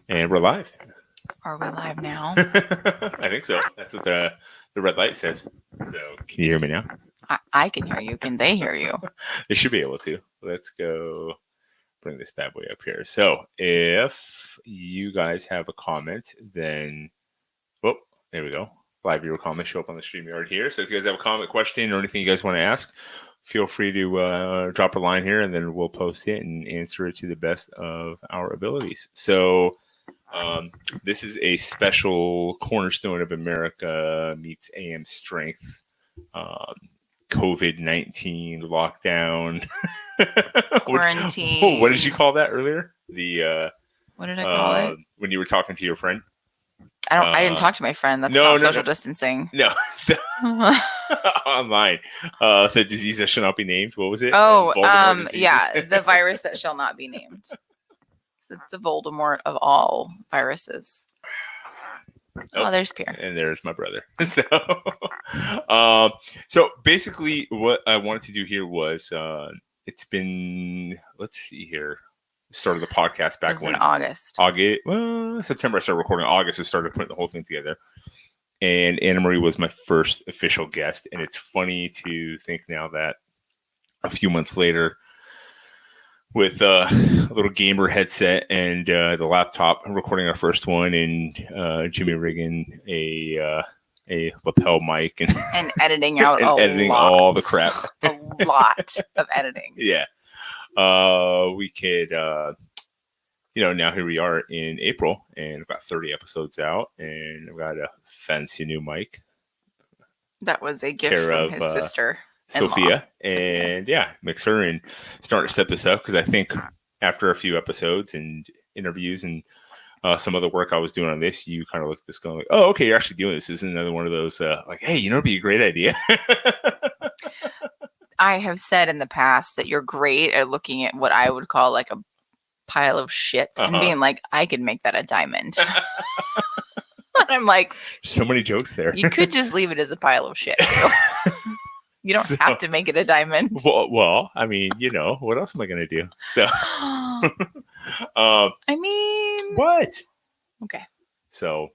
And we're live. Are we live now? I think so. That's what the red light says. So, can you hear me now? I can hear you. Can they hear you? They should be able to. Let's go bring this bad boy up here. So, if you guys have a comment, then, oh, there we go. Live viewer comments show up on the StreamYard here. So, if you guys have a comment, question, or anything you guys want to ask, feel free to drop a line here, and then we'll post it and answer it to the best of our abilities. So, this is a special Cornerstone of America meets AM Strength COVID-19 lockdown Quarantine. What did you call that earlier? What did I call it? When you were talking to your friend? I didn't talk to my friend. That's not social distancing. No. Online. The disease that shall not be named. What was it? Yeah, the virus that shall not be named. So it's the Voldemort of all viruses. Oh, there's Pierre. And there's my brother. So basically what I wanted to do here was it's been, let's see here, started the podcast back when? In August. September I started recording. August I started putting the whole thing together. And Anna Marie was my first official guest. And it's funny to think now that a few months later, with a little gamer headset and the laptop, recording our first one, and Jimmy rigging a lapel mic and editing out and editing all the crap. A lot of editing. Yeah. We could, now here we are in April, and I've got 30 episodes out, and I've got a fancy new mic. That was a gift from his sister. Sophia, and mix her and start to step this up, because I think after a few episodes and interviews and some other work I was doing on this, you kind of looked at this going like, oh, okay, you're actually doing this. This is another one of those like, hey, it'd be a great idea. I have said in the past that you're great at looking at what I would call like a pile of shit and being like, I could make that a diamond. And I'm like, so many jokes there. You could just leave it as a pile of shit. You don't have to make it a diamond. Well, I mean, what else am I going to do? So, I mean, what? Okay. So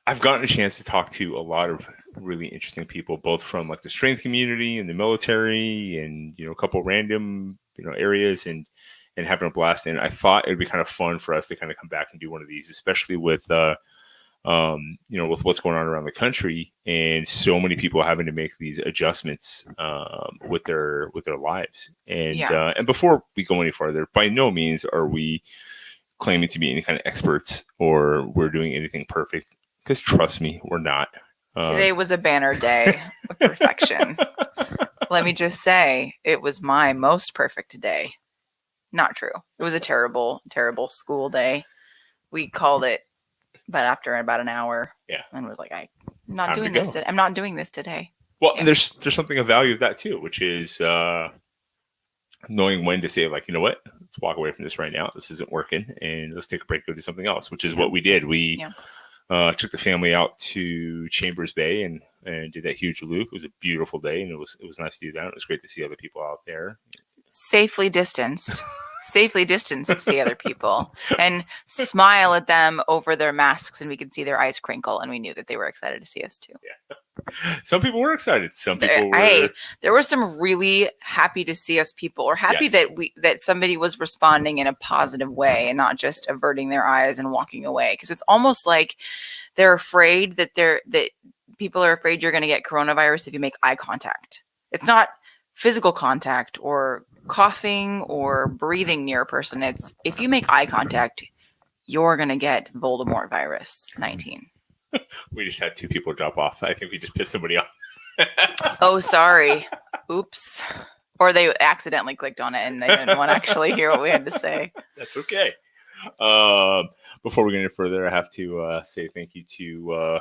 I've gotten a chance to talk to a lot of really interesting people, both from like the strength community and the military, and a couple random areas, and having a blast. And I thought it'd be kind of fun for us to kind of come back and do one of these, especially with with what's going on around the country, and so many people having to make these adjustments with their lives. And and before we go any further, by no means are we claiming to be any kind of experts or we're doing anything perfect, because trust me, we're not. Today was a banner day of perfection. Let me just say, it was my most perfect day. Not true. It was a terrible, terrible school day. We called it, but after about an hour, and was like, I'm not doing this today. Well, and there's something of value of that too, which is knowing when to say, like, you know what, let's walk away from this right now. This isn't working, and let's take a break, go do something else, which is what we did. We took the family out to Chambers Bay and did that huge loop. It was a beautiful day, and it was nice to do that. It was great to see other people out there. Safely distanced to see other people and smile at them over their masks, and we could see their eyes crinkle, and we knew that they were excited to see us too. Some people were excited. Some people were. There were some really happy to see us people, or happy that somebody was responding in a positive way and not just averting their eyes and walking away. Because it's almost like they're afraid that people are afraid you're going to get coronavirus if you make eye contact. It's not physical contact or coughing or breathing near a person. It's if you make eye contact, you're going to get Voldemort virus 19. We just had two people drop off. I think we just pissed somebody off. Oh, sorry. Oops. Or they accidentally clicked on it and they didn't want to actually hear what we had to say. That's okay. Before we get any further, I have to say thank you to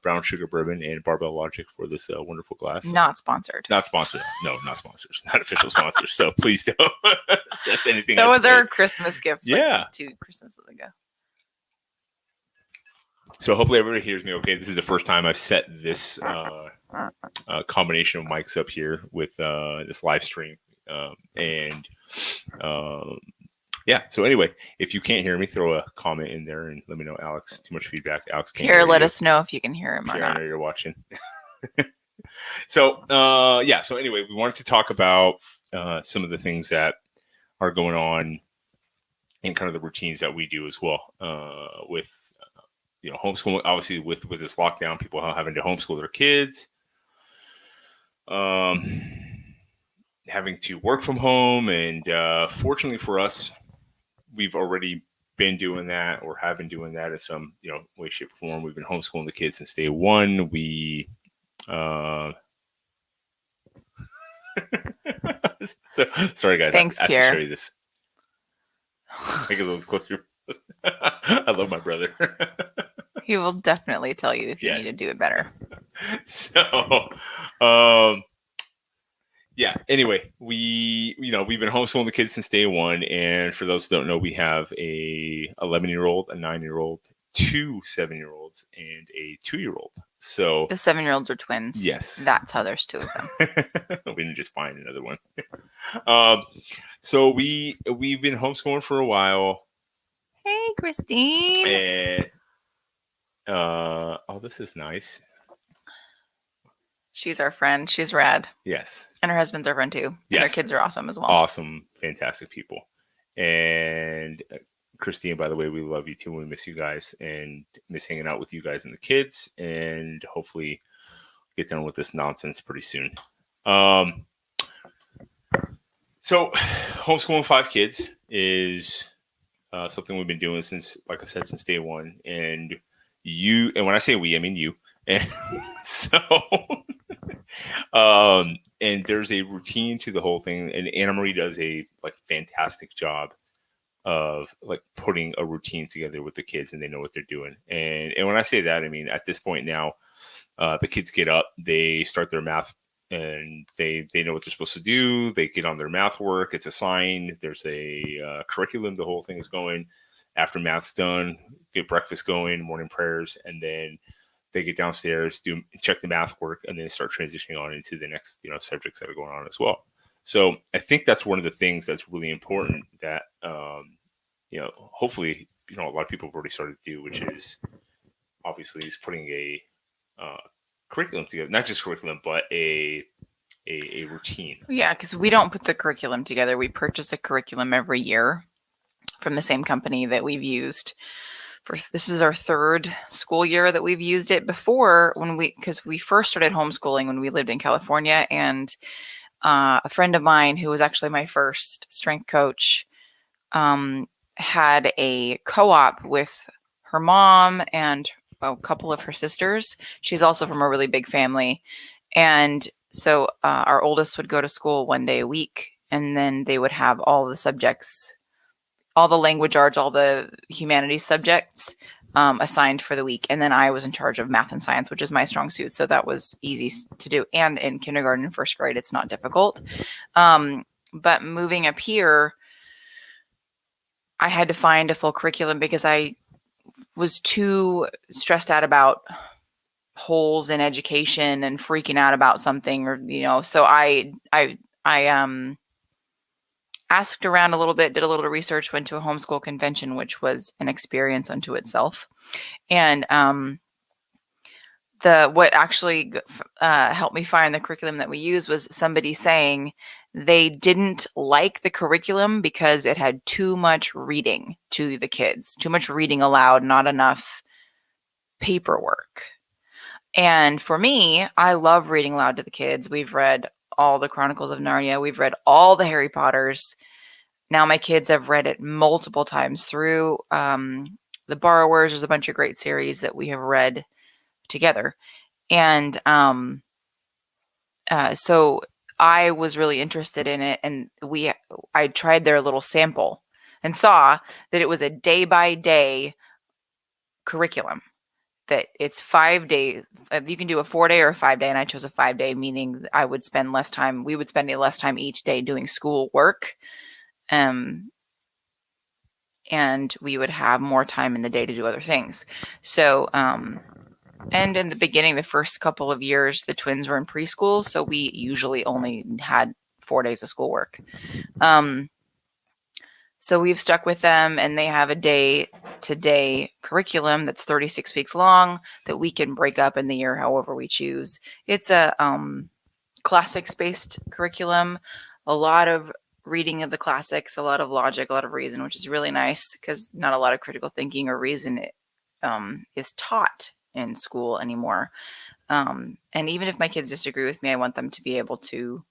Brown Sugar Bourbon and Barbell Logic for this wonderful glass. Not sponsored. Not sponsored. No, not sponsors. Not official sponsors. So please don't say anything. That was our Christmas gift. Yeah. 2 Christmases ago. So hopefully everybody hears me okay. This is the first time I've set this combination of mics up here with this live stream. And Yeah. So anyway, if you can't hear me, throw a comment in there and let me know, Alex. Too much feedback. Alex can't Pierre, hear let you. us know if you can hear him or Pierre, I not. know you're watching. So yeah. So anyway, we wanted to talk about some of the things that are going on and kind of the routines that we do as well with homeschooling. Obviously, with this lockdown, people are having to homeschool their kids. Having to work from home, and fortunately for us, we've already been doing that or have been doing that in some way, shape, or form. We've been homeschooling the kids since day one. We so sorry guys, Thanks, I have to Pierre. show you this. Make it a little closer. I love my brother. He will definitely tell you if you need to do it better. So yeah, anyway, we've been homeschooling the kids since day one, and for those who don't know, we have a 11-year-old, a 9-year-old, 2 7-year-olds, and a 2-year-old. So the 7-year-olds are twins. Yes, that's how there's 2 of them. We didn't just find another one. So we've been homeschooling for a while. Hey, Christine. And oh, this is nice. She's our friend. She's rad. Yes. And her husband's our friend too. Yes. And her kids are awesome as well. Awesome, fantastic people. And Christine, by the way, we love you too. We miss you guys and miss hanging out with you guys and the kids. And hopefully get done with this nonsense pretty soon. So homeschooling 5 kids is something we've been doing since, like I said, since day one. And when I say we, I mean you. And so, and there's a routine to the whole thing, and Anna Marie does a fantastic job of putting a routine together with the kids, and they know what they're doing. And when I say that, I mean at this point now, the kids get up, they start their math, and they know what they're supposed to do. They get on their math work. It's assigned. There's a curriculum. The whole thing is going. After math's done, get breakfast going, morning prayers, and then they get downstairs, check the math work, and then start transitioning on into the next subjects that are going on as well. So I think that's one of the things that's really important that hopefully a lot of people have already started to do, which is obviously is putting a curriculum together, not just curriculum, but a routine. Yeah, because we don't put the curriculum together. We purchase a curriculum every year from the same company that we've used. This is our 3rd school year that we've used it. Before, because we first started homeschooling when we lived in California, and a friend of mine who was actually my first strength coach had a co-op with her mom and a couple of her sisters. She's also from a really big family. And so our oldest would go to school 1 day a week, and then they would have all the subjects, all the language arts, all the humanities subjects assigned for the week. And then I was in charge of math and science, which is my strong suit. So that was easy to do. And in kindergarten and 1st grade, it's not difficult. But moving up here, I had to find a full curriculum because I was too stressed out about holes in education and freaking out about something, or so I asked around a little bit, did a little research, went to a homeschool convention, which was an experience unto itself. And what actually helped me find the curriculum that we use was somebody saying they didn't like the curriculum because it had too much reading to the kids, too much reading aloud, not enough paperwork. And for me, I love reading aloud to the kids. We've read all the Chronicles of Narnia. We've read all the Harry Potters. Now my kids have read it multiple times through. The Borrowers. There's a bunch of great series that we have read together. And so I was really interested in it, and I tried their little sample and saw that it was a day-by-day curriculum, that it's 5 days. You can do a 4-day or a 5-day, and I chose a 5-day, meaning I would spend less time. We would spend less time each day doing school work. And we would have more time in the day to do other things. So, and in the beginning, the first couple of years, the twins were in preschool, so we usually only had 4 days of schoolwork. So we've stuck with them, and they have a day-to-day curriculum that's 36 weeks long that we can break up in the year however we choose. It's a classics-based curriculum, a lot of reading of the classics, a lot of logic, a lot of reason, which is really nice because not a lot of critical thinking or reason is taught in school anymore. And even if my kids disagree with me, I want them to be able to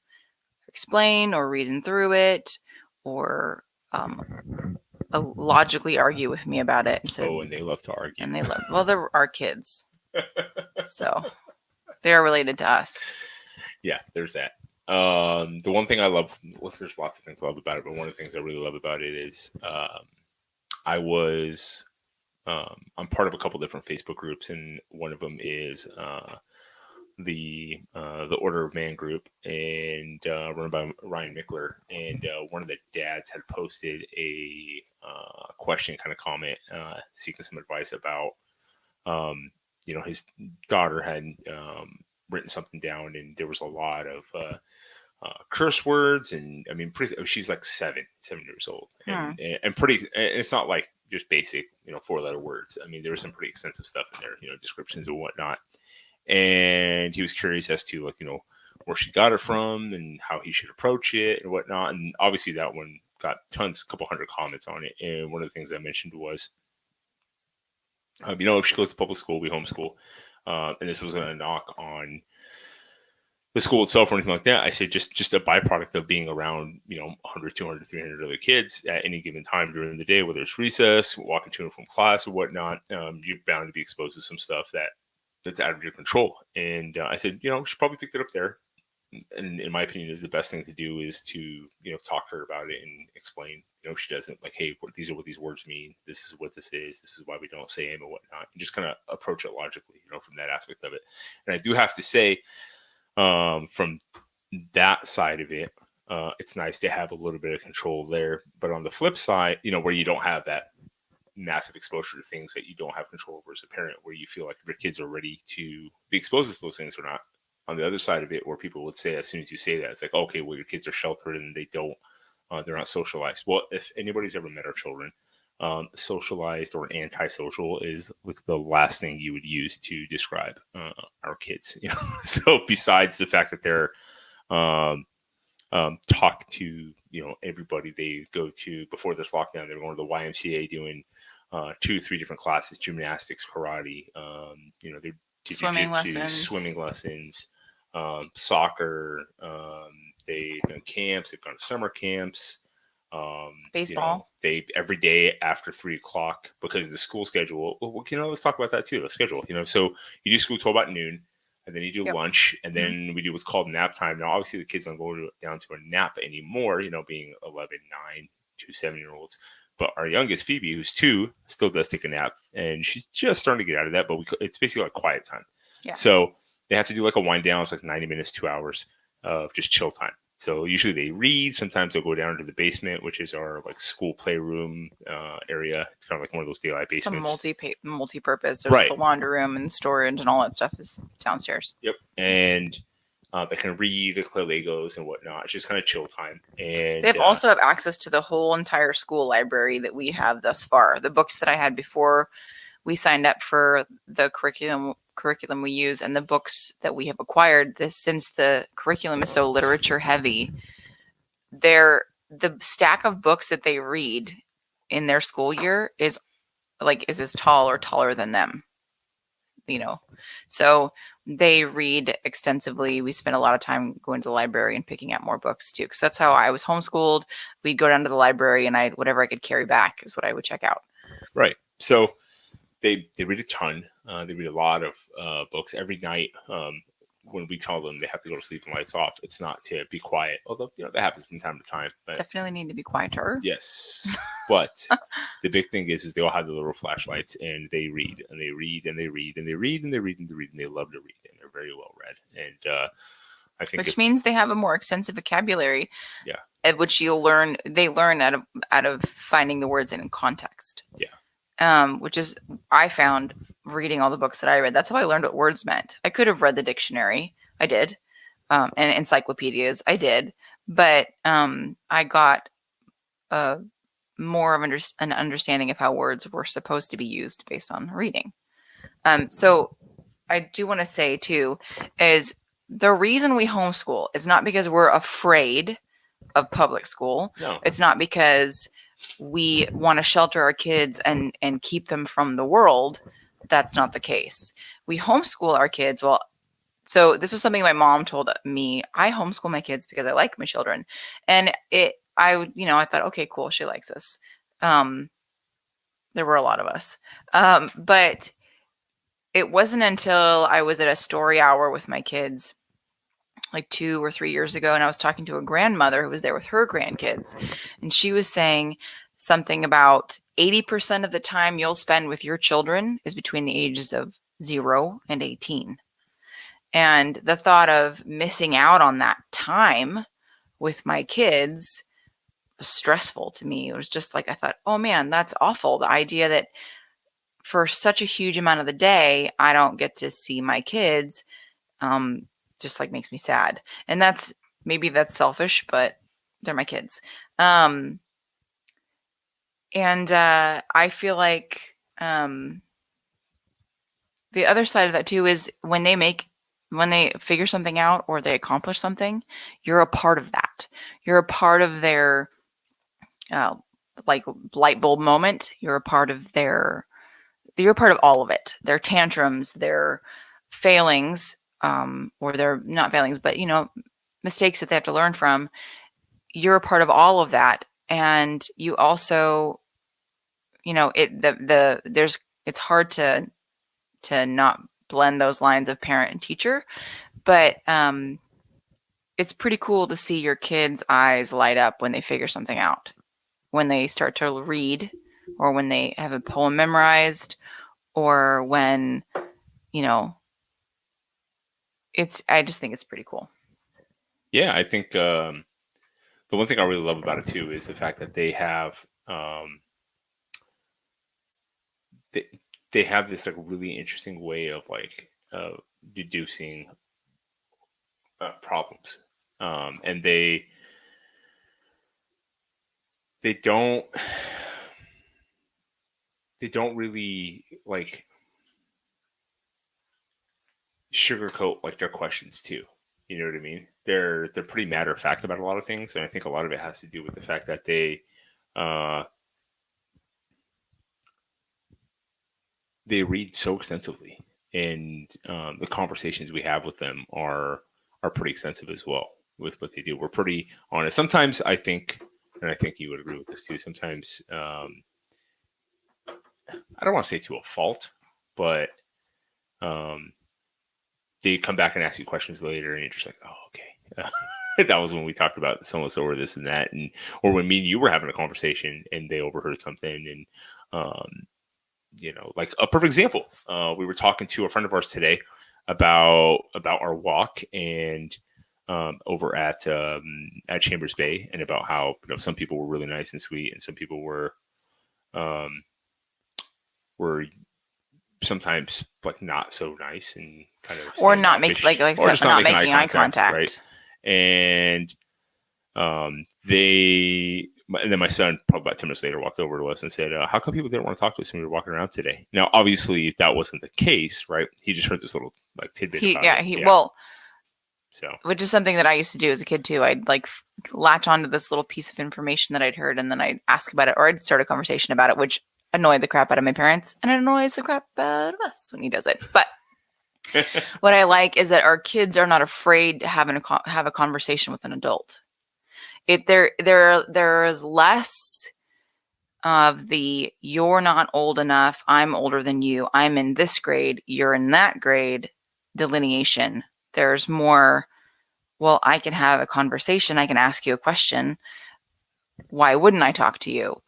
explain or reason through it, or logically argue with me about it. So, and they love to argue. And they love, well, they're our kids. So they are related to us. Yeah, there's that. The one thing I love, well, there's lots of things I love about it, but one of the things I really love about it is I'm part of a couple different Facebook groups, and one of them is the Order of Man group, and run by Ryan Mickler. And one of the dads had posted a question, kind of comment, seeking some advice about, his daughter had written something down, and there was a lot of curse words, and I mean, she's like 7 years old, and pretty. And it's not like just basic, 4-letter words. I mean, there was some pretty extensive stuff in there, descriptions and whatnot. And he was curious as to where she got it from and how he should approach it and whatnot. And obviously that one got a couple hundred comments on it. And one of the things I mentioned was, if she goes to public school, we homeschool. And this wasn't a knock on the school itself or anything like that. I said just a byproduct of being around 100, 200, 300 other kids at any given time during the day, whether it's recess, walking to and from class or whatnot. You're bound to be exposed to some stuff that's out of your control. And I said, she probably picked it up there. And in my opinion, is the best thing to do is to talk to her about it and explain. She doesn't like, hey, these are what these words mean. This is what this is. This is why we don't say them and whatnot. And just kind of approach it logically, from that aspect of it. And I do have to say, from that side of it, it's nice to have a little bit of control there. But on the flip side, where you don't have that massive exposure to things that you don't have control over as a parent, where you feel like your kids are ready to be exposed to those things or not. On the other side of it, where people would say, as soon as you say that, it's like, okay, well, your kids are sheltered and they're not socialized. Well, if anybody's ever met our children, socialized or antisocial is like the last thing you would use to describe our kids. So besides the fact that they're talk to everybody they go to before this lockdown, they were going to the YMCA doing 2-3 different classes: gymnastics, karate, they did swimming lessons, soccer. They've done camps. They've gone to summer camps. Baseball. They every day after 3:00 because the school schedule. Well, let's talk about that too. The schedule. So you do school till about noon, and then you do lunch, and then we do what's called nap time. Now, obviously, the kids don't go down to a nap anymore. Being 11, 9, 2 7-year-olds. But our youngest, Phoebe, who's 2, still does take a nap, and she's just starting to get out of that. But it's basically like quiet time. Yeah. So they have to do like a wind down. It's like 90 minutes, 2 hours of just chill time. So usually they read. Sometimes they'll go down to the basement, which is our like school playroom area. It's kind of like one of those daylight basements. Some multi-purpose. There's the laundry room and storage and all that stuff is downstairs. Yep. And they can read, they play Legos and whatnot. It's just kind of chill time. And they also have access to the whole entire school library that we have thus far. The books that I had before we signed up for the curriculum we use, and the books that we have acquired, since the curriculum is so literature heavy, the stack of books that they read in their school year is as tall or taller than them. So they read extensively. We spend a lot of time going to the library and picking out more books too, because that's how I was homeschooled. We'd go down to the library, and whatever I could carry back is what I would check out. Right. So they read a ton. They read a lot of books every night. When we tell them they have to go to sleep and lights off, it's not to be quiet, although that happens from time to time. But definitely need to be quieter. Yes, but the big thing is they all have the little flashlights, and they read and they read and they read and they read and they read and they read, and they love to read, and they're very well read. And I think which means they have a more extensive vocabulary. Yeah, at which they learn out of finding the words in context. Yeah. Which is, I found reading all the books that I read, that's how I learned what words meant. I could have read the dictionary. I did. And encyclopedias. I did. But I got more of an understanding of how words were supposed to be used based on reading. So I do want to say too, is the reason we homeschool is not because we're afraid of public school. No. It's not because we want to shelter our kids and keep them from the world. That's not the case. We homeschool our kids. Well, so this was something my mom told me. I homeschool my kids because I like my children, and I thought, okay, cool, she likes us. There were a lot of us, but it wasn't until I was at a story hour with my kids like 2 or 3 years ago, and I was talking to a grandmother who was there with her grandkids, and she was saying something about 80% of the time you'll spend with your children is between the ages of 0 and 18. And the thought of missing out on that time with my kids was stressful to me. It was just like, I thought, oh man, that's awful. The idea that for such a huge amount of the day, I don't get to see my kids, just like makes me sad. And maybe that's selfish, but they're my kids. And I feel like the other side of that too is when they figure something out or they accomplish something, you're a part of that. You're a part of their like light bulb moment. You're a part of all of it. Their tantrums, their failings, or their not failings, but mistakes that they have to learn from. You're a part of all of that, and you also, it's hard to not blend those lines of parent and teacher, but it's pretty cool to see your kids' eyes light up when they figure something out, when they start to read, or when they have a poem memorized, or when, I just think it's pretty cool. Yeah, I think the one thing I really love about it too is the fact that they have they have this like really interesting way of like deducing problems, and they don't really like sugarcoat like their questions too. You know what I mean? They're pretty matter of fact about a lot of things, and I think a lot of it has to do with the fact that they read so extensively, and the conversations we have with them are pretty extensive as well with what they do. We're pretty honest. Sometimes I think, and I think you would agree with this too. Sometimes I don't want to say to a fault, but they come back and ask you questions later, and you're just like, oh, okay. That was when we talked about so or this and that, or when me and you were having a conversation and they overheard something, and like a perfect example. We were talking to a friend of ours today about our walk and over at Chambers Bay, and about how some people were really nice and sweet, and some people were sometimes like not so nice and kind of or not make like I said, not making eye contact, right? And and then my son, probably about 10 minutes later, walked over to us and said, how come people didn't want to talk to us when we were walking around today? Now, obviously, that wasn't the case, right? He just heard this little like tidbit. So, which is something that I used to do as a kid too. I'd like latch onto this little piece of information that I'd heard, and then I'd ask about it, or I'd start a conversation about it, which annoyed the crap out of my parents, and it annoys the crap out of us when he does it. But what I like is that our kids are not afraid to have a conversation with an adult. There is less of the you're not old enough, I'm older than you, I'm in this grade, you're in that grade delineation. There's more, well, I can have a conversation, I can ask you a question. Why wouldn't I talk to you?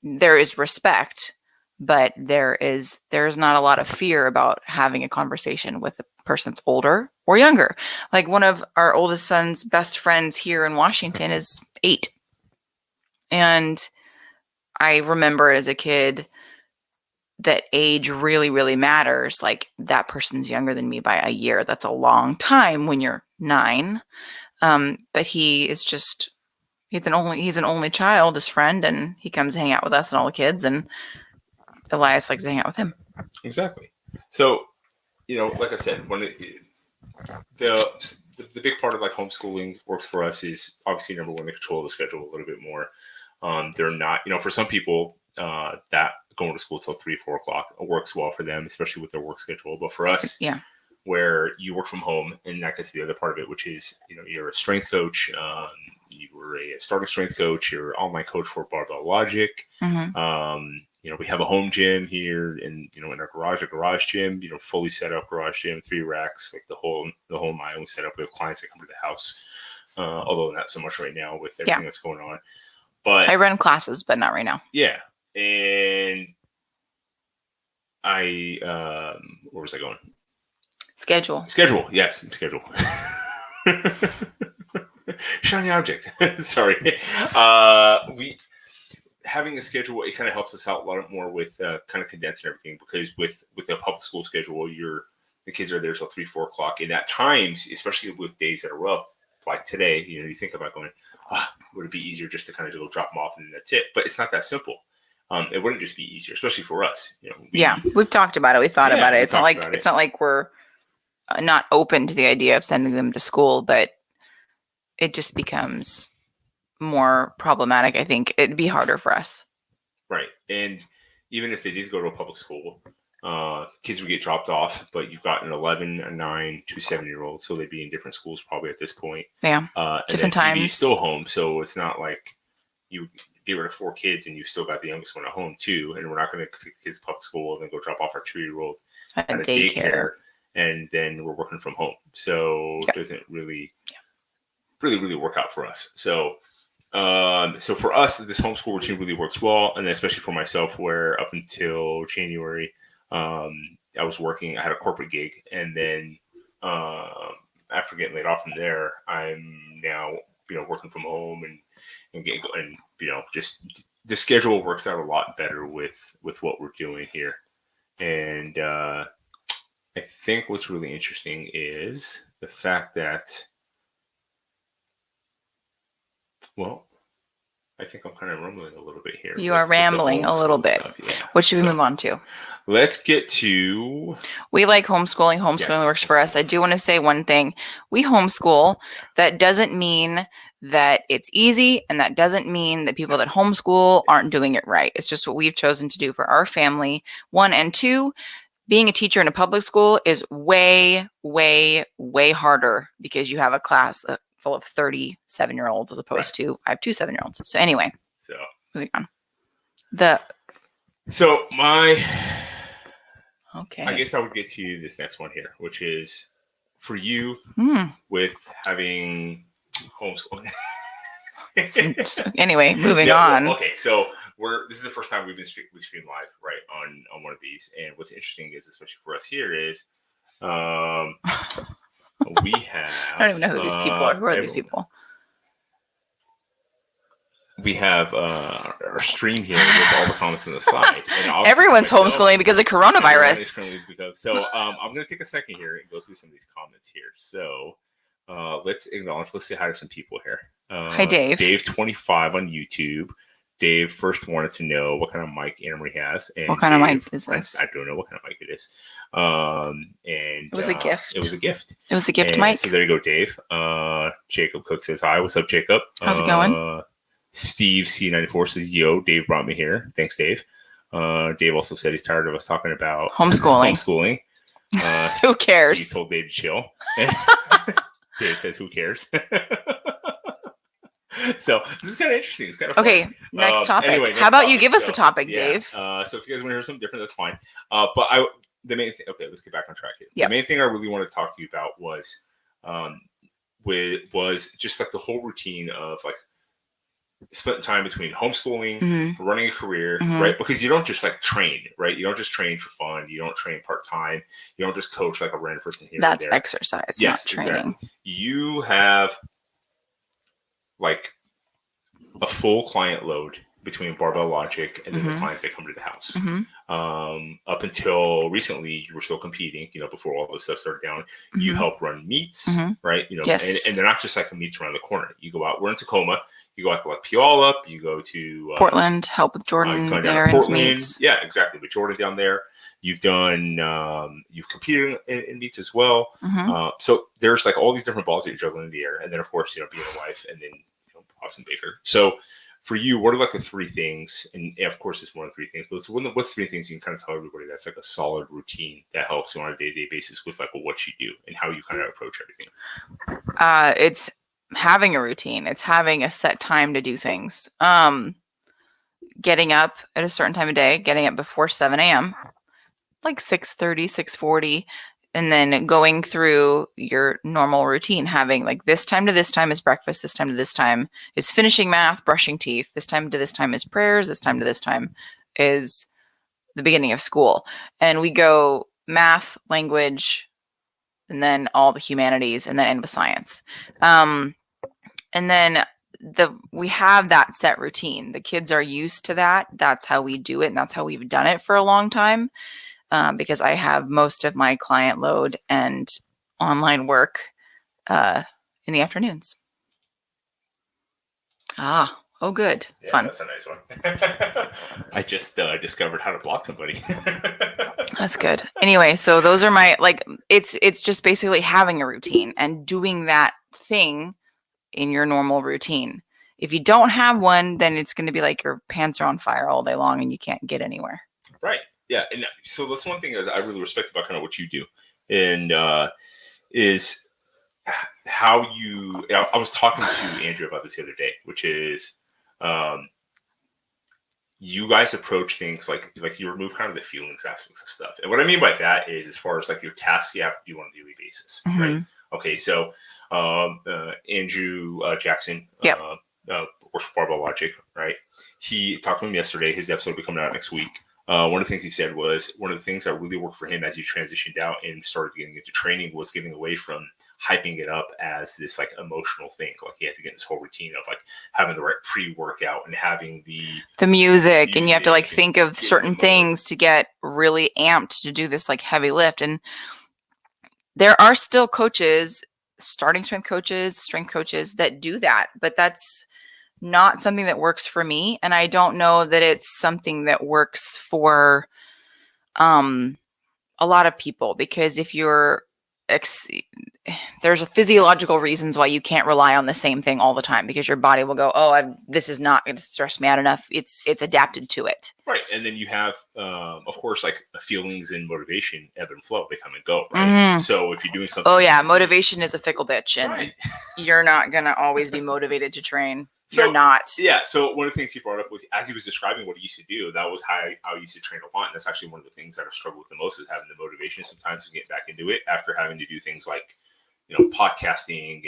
There is respect, but there is not a lot of fear about having a conversation with a person that's older or younger. Like one of our oldest son's best friends here in Washington is 8. And I remember as a kid that age really, really matters. Like that person's younger than me by a year. That's a long time when you're 9. But he is just He's an only child, his friend, and he comes to hang out with us and all the kids, and Elias likes to hang out with him. Exactly. So, like I said, the big part of like homeschooling works for us is obviously number one, the control of the schedule a little bit more. They're not, for some people, that going to school till 3-4 o'clock works well for them, especially with their work schedule. But for us, where you work from home, and that gets to the other part of it, which is, you're a strength coach, you were a starting strength coach, you're an online coach for Barbell Logic. We have a home gym here in our garage, a garage gym, fully set up garage gym, 3 racks, like the whole nine. We set up. We have clients that come to the house, although not so much right now with everything that's going on. But I run classes, but not right now. Yeah. And where was I going? Schedule. Yes. Schedule. Shiny object. Sorry. Having a schedule, it kind of helps us out a lot more with kind of condensing everything, because with a public school schedule, the kids are there till 3-4 o'clock, and at times, especially with days that are rough, like today, you think about going, would it be easier just to kind of go drop them off and that's it? But it's not that simple. It wouldn't just be easier, especially for us. We've talked about it. We thought about it. It's not like we're not open to the idea of sending them to school, but it just becomes more problematic. I think it'd be harder for us. Right. And even if they did go to a public school, kids would get dropped off, but you've got an 11, a 9, 2 7-year-olds, so they'd be in different schools probably at this point. Yeah. Different times. Still home, so it's not like you get rid of 4 kids and you still got the youngest one at home too. And we're not going to take the kids to public school and then go drop off our 2-year-old at a daycare, and then we're working from home. So it doesn't really work out for us. So for us, this homeschool routine really works well, and especially for myself, where up until January, I was working. I had a corporate gig, and then after getting laid off from there, I'm now working from home and just the schedule works out a lot better with what we're doing here. And I think what's really interesting is the fact that, well, I think I'm kind of rumbling a little bit here. You are rambling a little bit. Yeah. What should we move on to? Let's get to... We like homeschooling. Homeschooling works for us. I do want to say one thing. We homeschool. That doesn't mean that it's easy, and that doesn't mean that people that homeschool aren't doing it right. It's just what we've chosen to do for our family. 1 and 2, being a teacher in a public school is way, way, way harder, because you have a class full of 37-year-olds as opposed to I have 2 7-year-olds. So anyway, moving on. I guess I would get to this next one here, which is for you with having homeschooling. Anyway, moving on. Well, okay, so this is the first time we stream live, right, on one of these. And what's interesting is, especially for us here, is we have... I don't even know who these people are. Who are these people? We have our stream here with all the comments on the side. And everyone's homeschooling because of coronavirus. So I'm going to take a second here and go through some of these comments here. So let's say hi to some people here. Hi, Dave. Dave25 on YouTube. Dave first wanted to know what kind of mic Anna Marie has. And what kind of mic is this? I don't know what kind of mic it is. And it was a gift. It was a gift. It was a gift mic. So there you go, Dave. Jacob Cook says hi. What's up, Jacob? How's it going? Steve C94 says, yo, Dave brought me here. Thanks, Dave. Dave also said he's tired of us talking about homeschooling. Who cares? Steve told Dave to chill. Dave says, who cares? So this is kind of interesting. It's kind of okay. Fun. Next topic. Anyway, how about you give us a topic, Dave? So if you guys want to hear something different, that's fine. But the main thing. Okay, let's get back on track here. Yep. The main thing I really wanted to talk to you about was just like the whole routine of like spending time between homeschooling, running a career, right? Because you don't just like train, right? You don't just train for fun. You don't train part time. You don't just coach like a random person here. That's exercise, not training. Exactly. You have like a full client load between Barbell Logic and then the clients that come to the house. Up until recently, you were still competing, before all this stuff started down. You help run meets, right? Yes. And they're not just like meets around the corner. You go out, we're in Tacoma, You go out to like Puyallup, you go to Portland, help with Jordan Aaron's meets. Yeah, exactly. With Jordan down there. You've done, you've competed in meets as well. So there's like all these different balls that you're juggling in the air. And then, of course, being a wife and then, Austin Baker. So for you, what are like the three things? And of course, it's more than three things, but what's three things you can kind of tell everybody that's like a solid routine that helps you on a day-to-day basis with like what you do and how you kind of approach everything? It's having a routine. It's having a set time to do things. Getting up at a certain time of day, getting up before 7 a.m., like 6:30, 6:40, and then going through your normal routine, having like this time to this time is breakfast, this time to this time is finishing math, brushing teeth, this time to this time is prayers, this time to this time is the beginning of school. And we go math, language, and then all the humanities, and then end with science. And then we have that set routine. The kids are used to that. That's how we do it, and that's how we've done it for a long time. Because I have most of my client load and online work in the afternoons. Oh, good. Yeah, fun. That's a nice one. I just discovered how to block somebody. That's good. Anyway, so those are my, like, it's just basically having a routine and doing that thing in your normal routine. If you don't have one, then it's going to be like your pants are on fire all day long and you can't get anywhere. Right. Yeah. And so that's one thing that I really respect about kind of what you do. And is how you, I was talking to Andrew about this the other day, which is you guys approach things like you remove kind of the feelings aspects of stuff. And what I mean by that is as far as like your tasks you have to do on a daily basis. Right. Okay. So Andrew Jackson, works for Barbell Logic, right? He talked to him yesterday. His episode will be coming out next week. One of the things he said was one of the things that really worked for him as he transitioned out and started getting into training was getting away from hyping it up as this like emotional thing. Like he had to get this whole routine of like having the right pre-workout and having the music, and you have to like think of certain things to get really amped to do this like heavy lift. And there are still coaches, starting strength coaches that do that, but that's not something that works for me. And I don't know that it's something that works for a lot of people, because if you're there's a physiological reasons why you can't rely on the same thing all the time, because your body will go, this is not going to stress me out enough. It's adapted to it. Right. And then you have, of course, like feelings and motivation ebb and flow. They come and go. Right. So if you're doing something. Motivation is a fickle bitch. And you're not going to always be motivated to train. So, you're not. Yeah. So one of the things he brought up was, as he was describing what he used to do, that was how I used to train a lot. And that's actually one of the things that I've struggled with the most, is having the motivation sometimes to get back into it after having to do things like, podcasting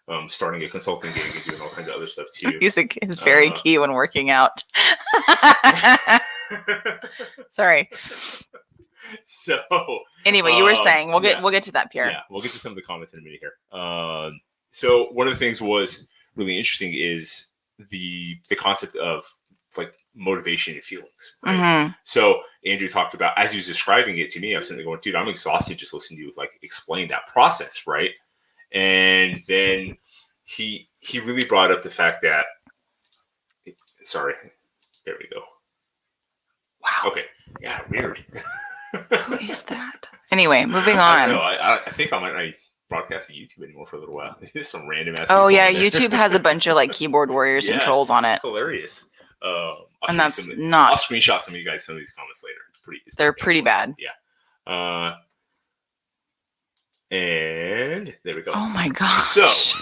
and starting a consulting gig and doing all kinds of other stuff too. Music is very key when working out. Sorry. So anyway, you were saying we'll get to that, Pierre. Yeah, we'll get to some of the comments in a minute here. So one of the things was really interesting is the concept of like motivation and feelings, right? So Andrew talked about, as he was describing it to me, I was sitting there going, dude, I'm exhausted just listening to you like explain that process, right? And then he really brought up the fact that, sorry, there we go. Wow. Okay. Yeah, weird. Who is that? Anyway, moving on. I think I might not broadcast to YouTube anymore for a little while. There's some random ass. Oh yeah, YouTube has a bunch of like keyboard warriors and trolls on it. It's hilarious. I'll screenshot some of you guys some of these comments later. They're pretty bad. Yeah. And there we go. Oh my gosh. So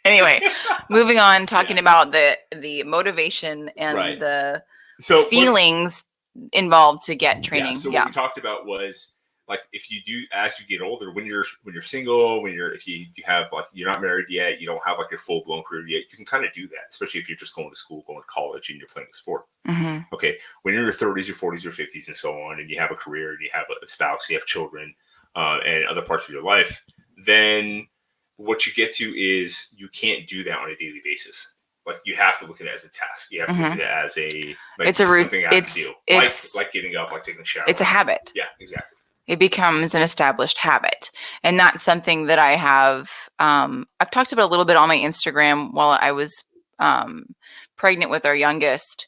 anyway, moving on, talking about the motivation and the feelings involved to get training. Yeah, so what we talked about was like, if you do, as you get older, when you're single, if you have like, you're not married yet, you don't have like your full blown career yet, you can kind of do that, especially if you're just going to school, going to college, and you're playing a sport. Okay, when you're in your 30s, your 40s, your 50s, and so on, and you have a career, and you have a spouse, you have children, and other parts of your life, then what you get to is you can't do that on a daily basis. Like, you have to look at it as a task. You have to look at it as it's a something I have to do. Like getting up, like taking a shower. It's a habit. Yeah, exactly. It becomes an established habit. And that's something that I have, I've talked about a little bit on my Instagram while I was pregnant with our youngest,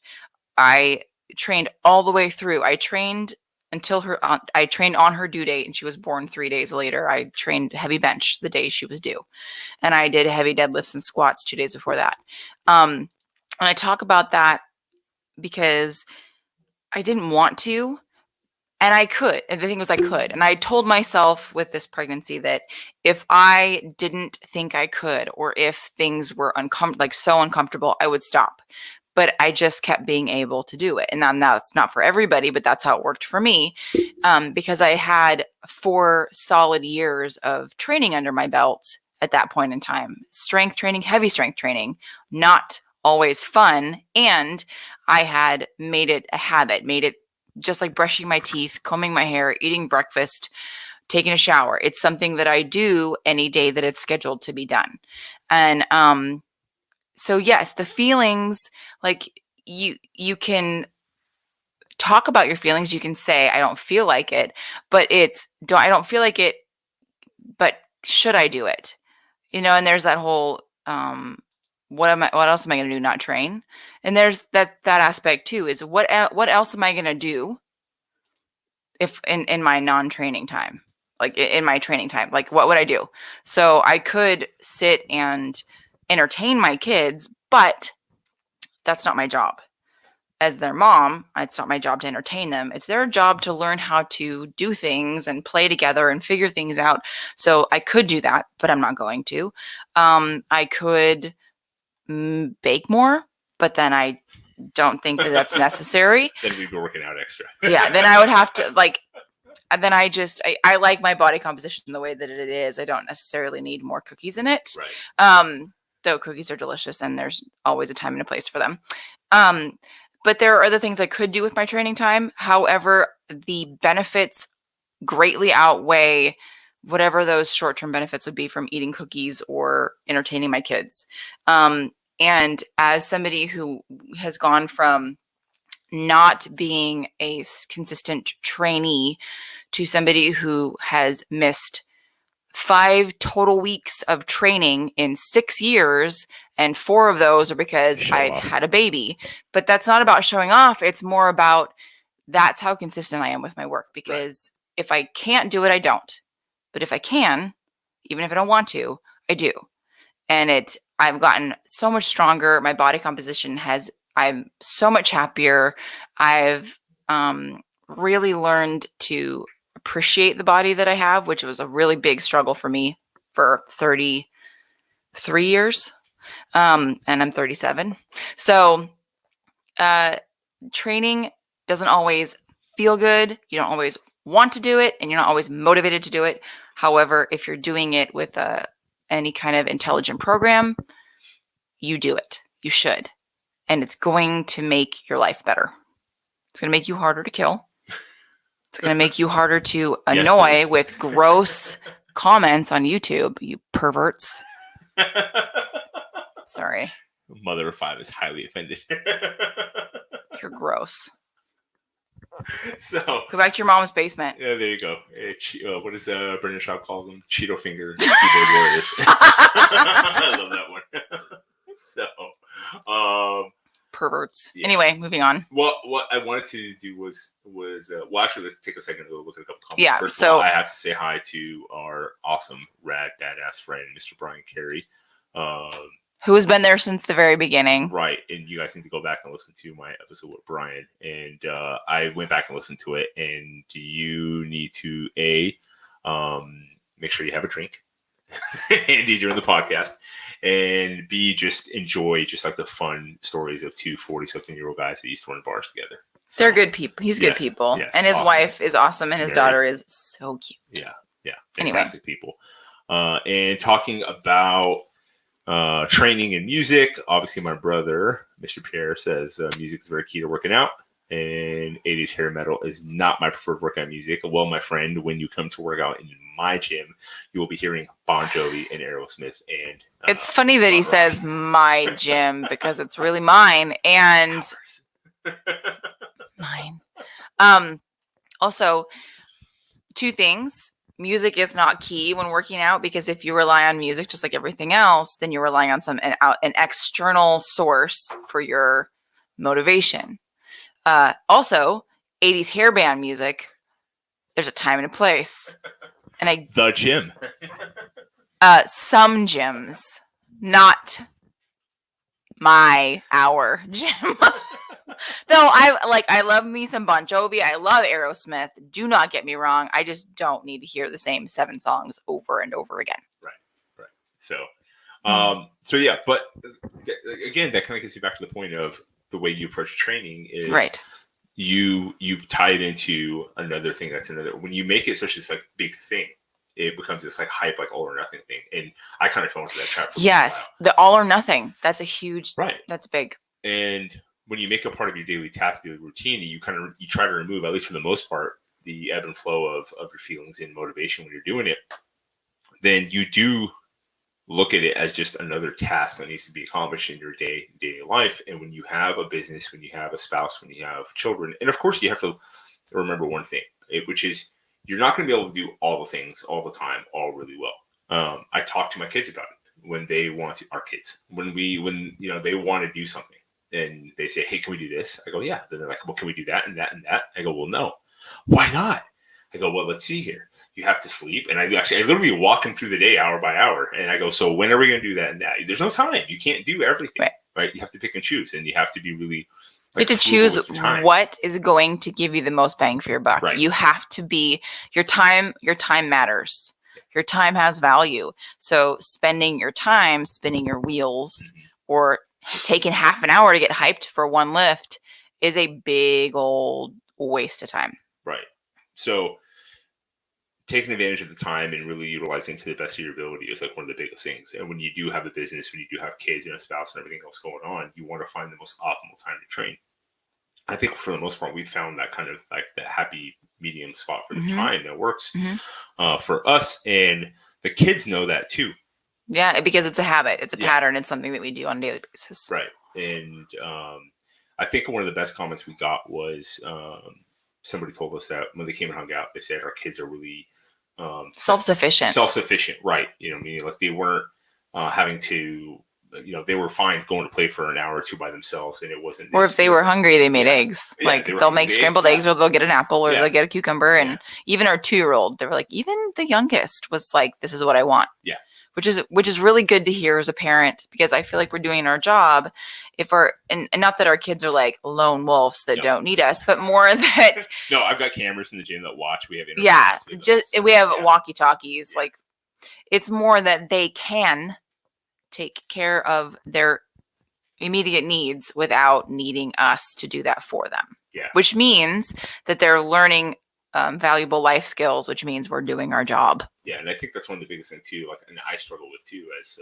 I trained all the way through. I trained until I trained on her due date, and she was born 3 days later. I trained heavy bench the day she was due, and I did heavy deadlifts and squats 2 days before that. And I talk about that because I didn't want to, and I could. And the thing was, I could. And I told myself with this pregnancy that if I didn't think I could, or if things were so uncomfortable, I would stop. But I just kept being able to do it. And now that's not for everybody, but that's how it worked for me, because I had 4 solid years of training under my belt at that point in time. Strength training, heavy strength training, not always fun. And I had made it a habit, made it just like brushing my teeth, combing my hair, eating breakfast, taking a shower. It's something that I do any day that it's scheduled to be done. And so yes, the feelings, like you can talk about your feelings. You can say, I don't feel like it, but I don't feel like it, but should I do it? And there's that whole, what else am I going to do? Not train? And there's that aspect too, is what else am I going to do if in my non-training time, like in my training time, like what would I do? So I could sit and entertain my kids, but that's not my job. As their mom, it's not my job to entertain them. It's their job to learn how to do things and play together and figure things out. So I could do that, but I'm not going to. I could bake more, but then I don't think that that's necessary. Then we'd be working out extra. Yeah, then I would have to and then I like my body composition the way that it is. I don't necessarily need more cookies in it. Right. Though cookies are delicious and there's always a time and a place for them. But there are other things I could do with my training time. However, the benefits greatly outweigh whatever those short-term benefits would be from eating cookies or entertaining my kids. And as somebody who has gone from not being a consistent trainee to somebody who has missed 5 total weeks of training in 6 years, and 4 of those are because I had a baby. But that's not about showing off. It's more about that's how consistent I am with my work, because if I can't do it, I don't. But if I can, even if I don't want to, I do. And I've gotten so much stronger. My body composition I'm so much happier. I've really learned to appreciate the body that I have, which was a really big struggle for me for 33 years. And I'm 37. So training doesn't always feel good. You don't always want to do it, and you're not always motivated to do it. However, if you're doing it with any kind of intelligent program, you do it. You should. And it's going to make your life better. It's going to make you harder to kill. It's going to make you harder to annoy with gross comments on YouTube, you perverts. Sorry. Mother of 5 is highly offended. You're gross. So go back to your mom's basement. Yeah, there you go. What does Brendan Shaw call them? Cheeto finger keyboard warriors. I love that one. So, perverts. Yeah. Anyway, moving on. What I wanted to do was actually, let's take a second to look at a couple comments. Yeah. First of all, I have to say hi to our awesome, rad, badass friend, Mr. Brian Carey. Who has been there since the very beginning. Right. And you guys need to go back and listen to my episode with Brian. And I went back and listened to it. And you need to, make sure you have a drink, Andy, during the podcast. And B, just enjoy just like the fun stories of 2 40-something-year-old guys that used to run bars together. So, they're good people. He's good people. Yes, and his wife is awesome. And his daughter is so cute. Yeah. Yeah. Fantastic people. And talking about training and music. Obviously, my brother, Mr. Pierre, says music is very key to working out, and 80s hair metal is not my preferred workout music. Well, my friend, when you come to work out in my gym, you will be hearing Bon Jovi and Aerosmith. And it's funny that he says my gym because it's really mine and mine. Also, 2 things. music is not key when working out, because if you rely on music just like everything else, then you're relying on an external source for your motivation. Also, 80s hair band music, there's a time and a place. And the gym. Some gyms, not our gym. Though I love me some Bon Jovi. I love Aerosmith. Do not get me wrong. I just don't need to hear the same 7 songs over and over again. Right. So, yeah, but again, that kind of gets you back to the point of the way you approach training is right. You tie it into another thing. When you make it such this like big thing, it becomes this like hype, like all or nothing thing. And I kind of fell into that trap. Yes, the all or nothing. That's a huge. Right. That's big. And when you make a part of your daily task, daily routine, you try to remove, at least for the most part, the ebb and flow of your feelings and motivation when you're doing it. Then you do look at it as just another task that needs to be accomplished in your daily life. And when you have a business, when you have a spouse, when you have children, and of course you have to remember one thing, which is you're not going to be able to do all the things all the time, all really well. I talk to my kids about it when they want to, our kids, when they want to do something and they say, hey, can we do this? I go, yeah. Then they're like, well, can we do that and that and that? I go, well, no. Why not? I go, well, let's see here. You have to sleep. And I literally walk them through the day hour by hour. And I go, so when are we going to do that and that? There's no time. You can't do everything, right? You have to pick and choose, and you have to be really you have to choose what is going to give you the most bang for your buck. Right. You have to be your time matters. Your time has value. So spending your time spinning your wheels or taking half an hour to get hyped for one lift is a big old waste of time. Right. So taking advantage of the time and really utilizing it to the best of your ability is like one of the biggest things. And when you do have a business, when you do have kids and a spouse and everything else going on, you want to find the most optimal time to train. I think for the most part, we've found that kind of like the happy medium spot for the time that works for us. And the kids know that too. Yeah, because it's a habit. It's a pattern. It's something that we do on a daily basis. Right. And I think one of the best comments we got was somebody told us that when they came and hung out, they said our kids are really self-sufficient. Right. You know what I mean? Like they weren't having to, they were fine going to play for an hour or two by themselves, and it wasn't. Or if they were hungry, they made eggs. Yeah, like they'll make scrambled eggs, or they'll get an apple, or they'll get a cucumber. And even our 2-year-old, they were like, even the youngest was like, this is what I want. Yeah. Which is really good to hear as a parent, because I feel like we're doing our job and not that our kids are like lone wolves that don't need us, but more that no, I've got cameras in the gym that watch. We have we have walkie-talkies. Yeah. Like it's more that they can take care of their immediate needs without needing us to do that for them. Yeah. Which means that they're learning valuable life skills, which means we're doing our job. Yeah, and I think that's one of the biggest things too. Like, and I struggle with too, as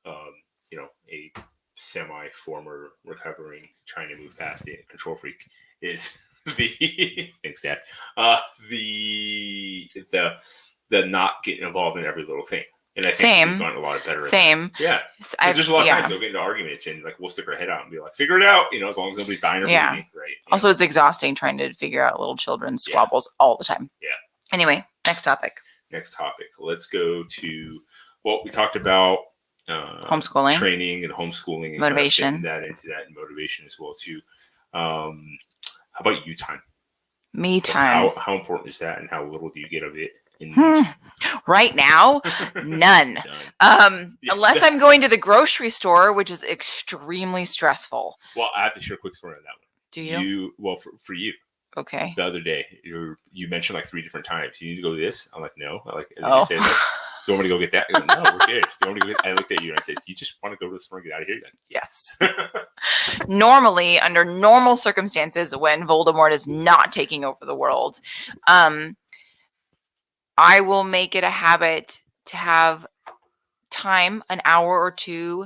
a semi-former recovering, trying to move past it, control freak, is the thanks, Dad. The not getting involved in every little thing. And I think we've gotten a lot better. Same. Yeah. There's a lot of times they'll get into arguments and like we'll stick our head out and be like, figure it out, as long as nobody's dying or bleeding, right? Also, it's exhausting trying to figure out little children's squabbles all the time. Yeah. Anyway, next topic. Let's go to we talked about homeschooling, training, and homeschooling, and motivation. Kind of into that, and motivation as well too. How about you time? Me time. How important is that, and how little do you get of it? Right now, none. Unless I'm going to the grocery store, which is extremely stressful. Well, I have to share a quick story on that one. Do you? For you. Okay. The other day, you mentioned like 3 different times. You need to go to this. I'm like, no. Oh. You said, do you want me to go get that? Like, no, we're good. Do you want me to go I looked at you and I said, do you just want to go to the store and get out of here? Like, yes. Normally, under normal circumstances, when Voldemort is not taking over the world, I will make it a habit to have time, an hour or 2,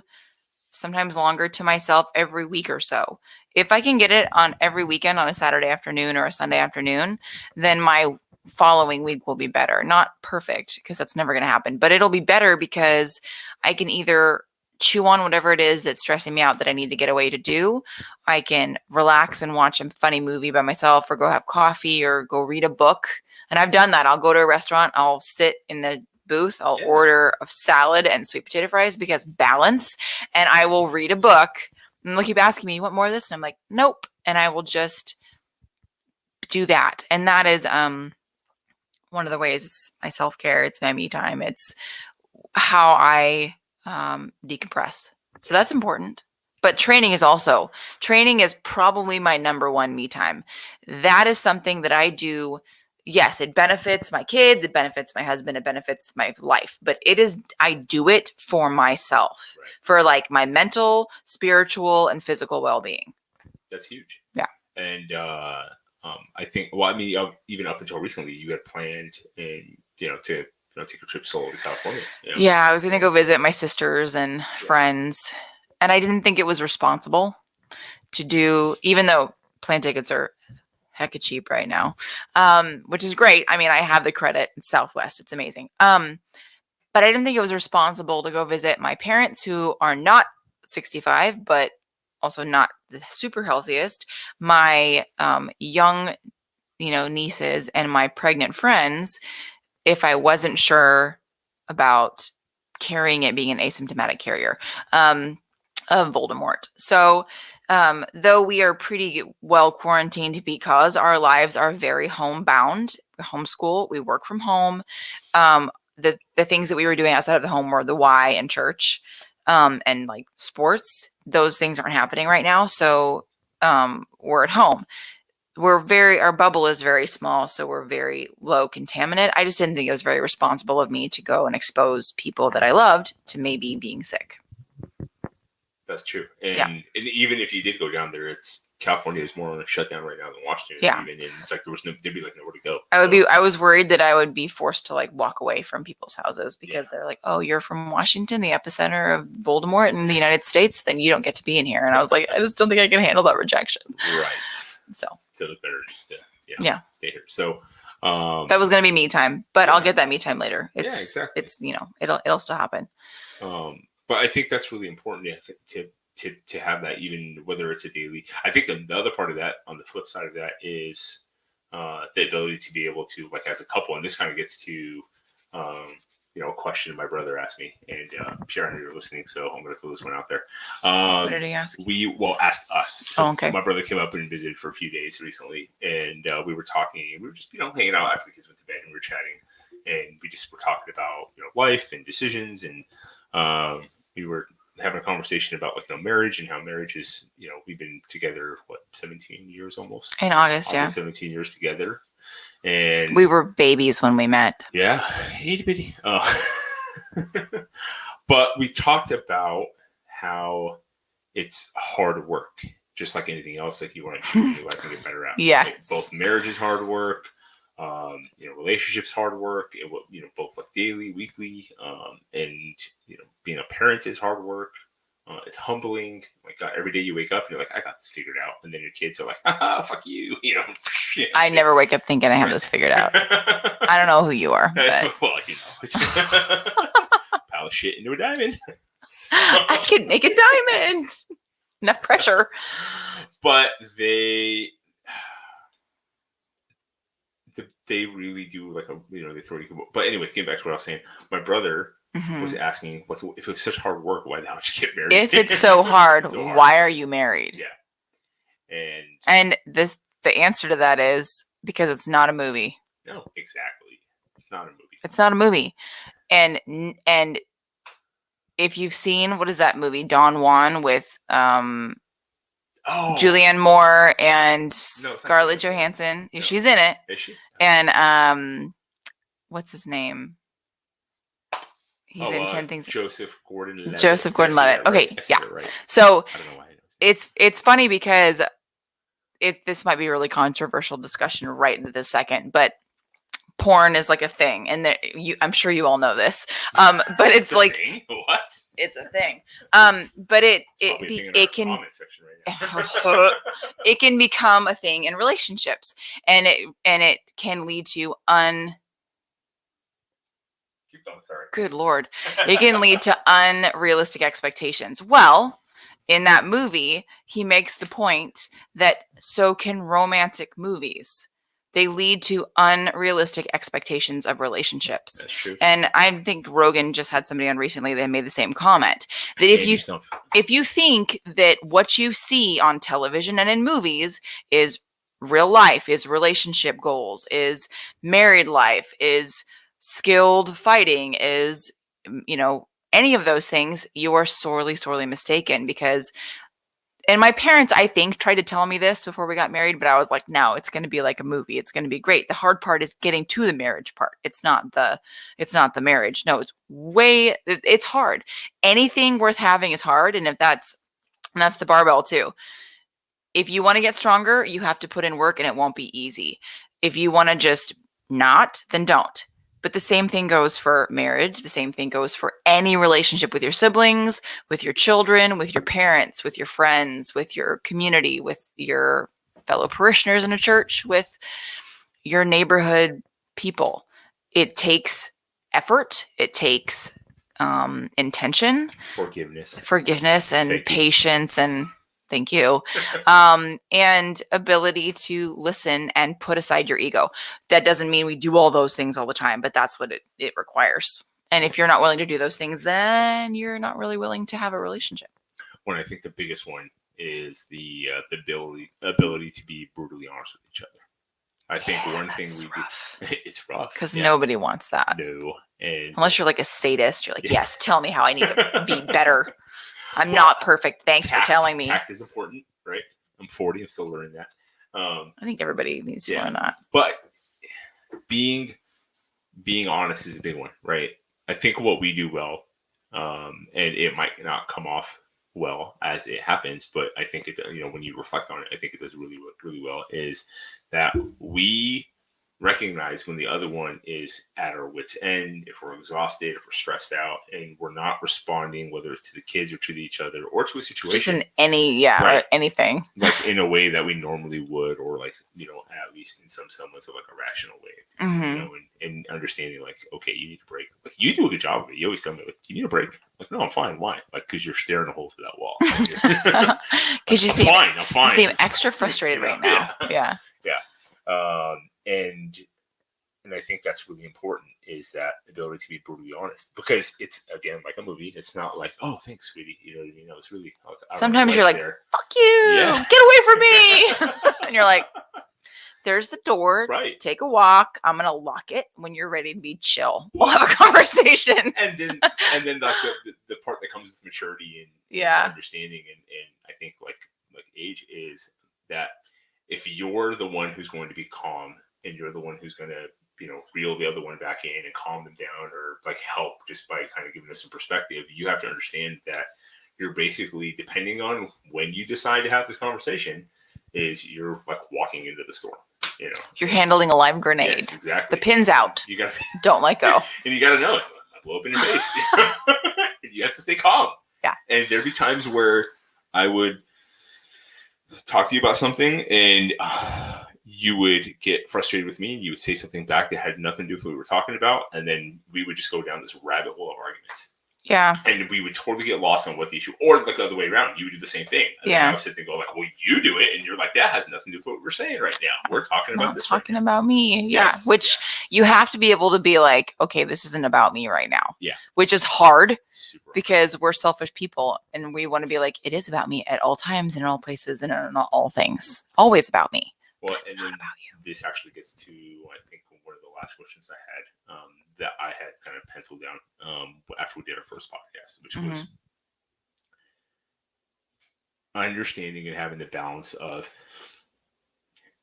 sometimes longer, to myself every week or so. If I can get it on every weekend on a Saturday afternoon or a Sunday afternoon, then my following week will be better. Not perfect, because that's never going to happen, but it'll be better because I can either chew on whatever it is that's stressing me out that I need to get away to do. I can relax and watch a funny movie by myself, or go have coffee, or go read a book. And I've done that. I'll go to a restaurant, I'll sit in the booth, I'll order a salad and sweet potato fries because balance, and I will read a book. And they'll keep asking me, "You want more of this?" And I'm like, "Nope." And I will just do that. And that is one of the ways. It's my self-care, it's my me time, it's how I decompress. So that's important. But training is probably my number one me time. That is something that I do. Yes, it benefits my kids, it benefits my husband, it benefits my life, but I do it for myself, for like my mental, spiritual, and physical well-being. That's huge. Yeah. And I think, well, I mean, even up until recently, you had planned and, to take a trip solo to California. Yeah, I was going to go visit my sisters and friends, and I didn't think it was responsible to do, even though plane tickets are hecka cheap right now, which is great. I mean, I have the credit. It's Southwest. It's amazing. But I didn't think it was responsible to go visit my parents, who are not 65, but also not the super healthiest, my young, nieces, and my pregnant friends, if I wasn't sure about carrying it, being an asymptomatic carrier of Voldemort. So though we are pretty well quarantined because our lives are very homebound, homeschool, we work from home. The things that we were doing outside of the home were the Y and church, and like sports. Those things aren't happening right now. So we're at home. Our bubble is very small, so we're very low contaminant. I just didn't think it was very responsible of me to go and expose people that I loved to maybe being sick. That's true. And even if you did go down there, California is more on a shutdown right now than Washington. Yeah. Even, and it's like there'd be like nowhere to go. I was worried that I would be forced to like walk away from people's houses because they're like, "Oh, you're from Washington, the epicenter of Voldemort in the United States, then you don't get to be in here." And I was like, I just don't think I can handle that rejection. Right. So it's better just to stay here. So that was going to be me time, but I'll get that me time later. Exactly. It's it'll still happen. But I think that's really important to have that, even whether it's a daily. I think the other part of that, on the flip side of that, is the ability to be able to, like, as a couple, and this kind of gets to a question my brother asked me, and Pierre, I know you're listening, so I'm going to throw this one out there. What did he ask? Asked us. So okay. My brother came up and visited for a few days recently, and we were talking, and we were just hanging out after the kids went to bed, and we were chatting, and we just were talking about life and decisions, and we were having a conversation about marriage, and how marriage is, we've been together 17 years almost in August, 17 years together, and we were babies when we met. Yeah, itty bitty. But we talked about how it's hard work, just like anything else. Like, you want to do your life and get better at. Yes. Like, both marriage is hard work. Relationships hard work. Both like daily, weekly, and being a parent is hard work. It's humbling. Like, every day you wake up and you're like, I got this figured out, and then your kids are like, fuck you. I never wake up thinking I have this figured out. I don't know who you are, but pile of shit into a diamond. So, I can make a diamond. Enough pressure. But they really do, like, they throw you. But anyway, getting back to what I was saying, my brother was asking, if it was such hard work, why the hell did you get married? If it's so hard, why are you married? Yeah. And the answer to that is because it's not a movie. No, exactly. It's not a movie. It's not a movie. And if you've seen, what is that movie, Don Juan, with Julianne Moore and Scarlett Johansson? No. She's in it. Is she? And what's his name? He's in 10 Things. Joseph Gordon-Levitt. Joseph Gordon-Levitt. Right? Okay, yeah. Right. So I don't know why it's funny because this might be a really controversial discussion right into this second, but porn is like a thing, and I'm sure you all know this. But it's like thing? What? It's a thing. But it can it can become a thing in relationships, and it can lead to Good Lord. It can lead to unrealistic expectations. Well, in that movie, he makes the point that so can romantic movies. they lead to unrealistic expectations of relationships. That's true. And I think Rogan just had somebody on recently that made the same comment, that if you think that what you see on television and in movies is real life, is relationship goals, is married life, is skilled fighting, is, any of those things, you are sorely, sorely mistaken. Because, and my parents, I think, tried to tell me this before we got married, but I was like, no, it's going to be like a movie. It's going to be great. The hard part is getting to the marriage part. It's not the marriage. No, it's hard. Anything worth having is hard. And that's the barbell too. If you want to get stronger, you have to put in work, and it won't be easy. If you want to just not, then don't. But the same thing goes for marriage. The same thing goes for any relationship with your siblings, with your children, with your parents, with your friends, with your community, with your fellow parishioners in a church, with your neighborhood people. It takes effort. It takes intention, forgiveness, and patience, and thank you. And ability to listen and put aside your ego. That doesn't mean we do all those things all the time, but that's what it requires. And if you're not willing to do those things, then you're not really willing to have a relationship. Well, I think the biggest one is the ability to be brutally honest with each other. I think one thing we do, it's rough. Because nobody wants that. No. And unless you're like a sadist, you're like, yes, tell me how I need to be better. I'm not perfect. Thanks for telling me. Tact is important, right? I'm 40. I'm still learning that. I think everybody needs to learn that. But being honest is a big one, right? I think what we do well, and it might not come off well as it happens, but I think it, when you reflect on it, I think it does really, really well, is that we recognize when the other one is at our wit's end, if we're exhausted, if we're stressed out, and we're not responding, whether it's to the kids or to each other or to a situation. Just in or anything. Like in a way that we normally would, or like, at least in some semblance of like a rational way. Mm-hmm. And understanding like, okay, you need a break. Like you do a good job of it. You always tell me, like, you need a break. Like, no, I'm fine. Why? Like, because you're staring a hole through that wall. Because I'm fine. You seem extra frustrated right now. Yeah. And I think that's really important, is that ability to be brutally honest, because it's, again, like a movie. It's not like, oh, thanks, sweetie. You know what I mean? It's really, sometimes you're like, fuck you, get away from me. And you're like, there's the door. Right. Take a walk. I'm going to lock it. When you're ready to be chill, we'll have a conversation. And then like the part that comes with maturity and understanding. And I think like age is that if you're the one who's going to be calm, and you're the one who's going to, reel the other one back in and calm them down, or like help just by kind of giving us some perspective, you have to understand that you're basically, depending on when you decide to have this conversation, is you're like walking into the storm. You're handling a live grenade. Yes, exactly. The pin's out. You got don't let go. And you got to know it. I'll blow up in your face. You have to stay calm. Yeah. And there'd be times where I would talk to you about something, and you would get frustrated with me, and you would say something back that had nothing to do with what we were talking about, and then we would just go down this rabbit hole of arguments. Yeah. And we would totally get lost on what the issue, or like the other way around. You would do the same thing. And I would sit there and go like, well, you do it. And you're like, that has nothing to do with what we're saying right now. We're talking about this. Talking about me. Yeah. Yes. Which you have to be able to be like, okay, this isn't about me right now. Yeah. Which is hard because we're selfish people, and we want to be like, it is about me at all times and in all places and in all things. Always about me. Well, it's not about you. This actually gets to, I think, one of the last questions I had that I had kind of penciled down after we did our first podcast, which was understanding and having the balance of,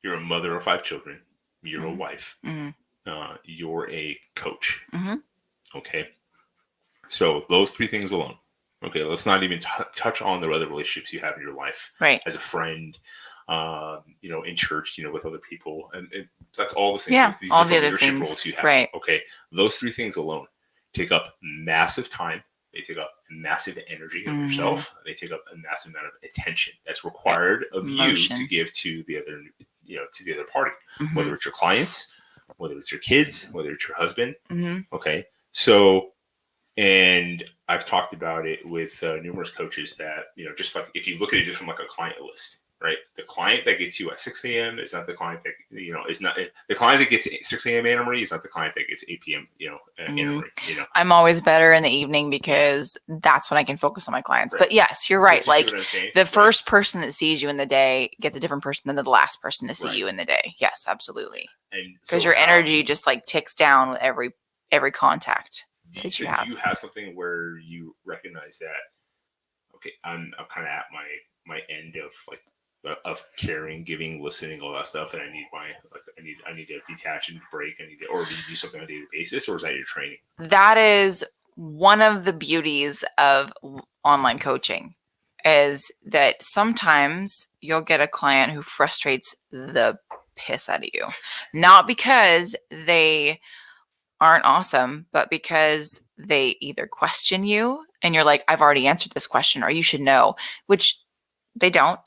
you're a mother of 5 children, you're a wife, you're a coach. Okay. So those 3 things alone. Okay. Let's not even touch on the other relationships you have in your life. Right. As a friend, in church, with other people, and like all the things, these all the other leadership things, roles you have. Right. Okay. Those 3 things alone take up massive time. They take up massive energy of yourself. They take up a massive amount of attention that's required of you to give to the other, to the other party, whether it's your clients, whether it's your kids, whether it's your husband. Okay. So, and I've talked about it with numerous coaches that, just like, if you look at it just from like a client list, right? The client that gets you at 6 a.m. is not the client that, is not the client that gets 6 a.m. Anna Marie is not the client that gets 8 p.m. Anna Marie, I'm always better in the evening because that's when I can focus on my clients. Right. But yes, you're right. Like the first person that sees you in the day gets a different person than the last person to see you in the day. Yes, absolutely. And because your energy just like ticks down with every contact that you have. Do you have something where you recognize that, okay, I'm kind of at my end of caring, giving, listening, all that stuff, and I need to detach and break. Or do you do something on a daily basis, or is that your training? That is one of the beauties of online coaching, is that sometimes you'll get a client who frustrates the piss out of you, not because they aren't awesome, but because they either question you and you're like, I've already answered this question, or you should know, which they don't.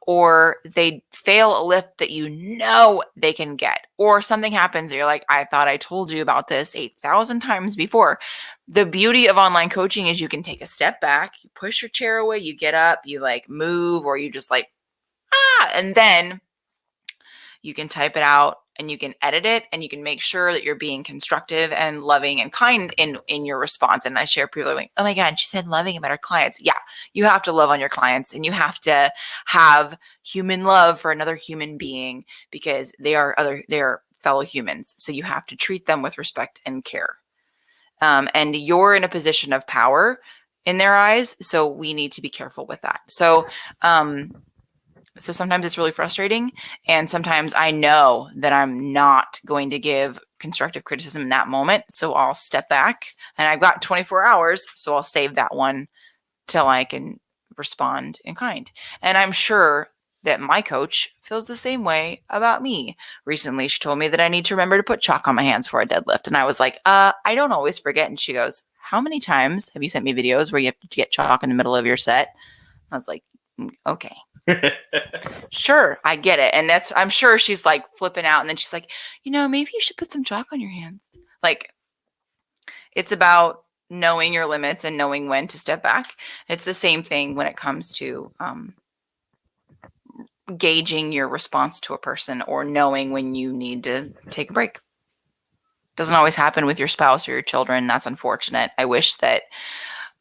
Or they fail a lift that they can get, or something happens and you're like, I thought I told you about this 8,000 times before. The beauty of online coaching is you can take a step back, you push your chair away, you get up, you like move, or you just like, and then you can type it out and you can edit it and you can make sure that you're being constructive and loving and kind in your response. And I share people like, oh my God, she said loving about her clients. Yeah, you have to love on your clients and you have to have human love for another human being because they're fellow humans. So you have to treat them with respect and care. And you're in a position of power in their eyes. So we need to be careful with that. So sometimes it's really frustrating. And sometimes I know that I'm not going to give constructive criticism in that moment. So I'll step back, and I've got 24 hours. So I'll save that one till I can respond in kind. And I'm sure that my coach feels the same way about me. Recently, she told me that I need to remember to put chalk on my hands for a deadlift. And I was like, I don't always forget. And she goes, how many times have you sent me videos where you have to get chalk in the middle of your set? I was like, okay. Sure, I get it. And I'm sure she's like flipping out. And then she's like, maybe you should put some chalk on your hands. Like, it's about knowing your limits and knowing when to step back. It's the same thing when it comes to gauging your response to a person or knowing when you need to take a break. Doesn't always happen with your spouse or your children. That's unfortunate. I wish that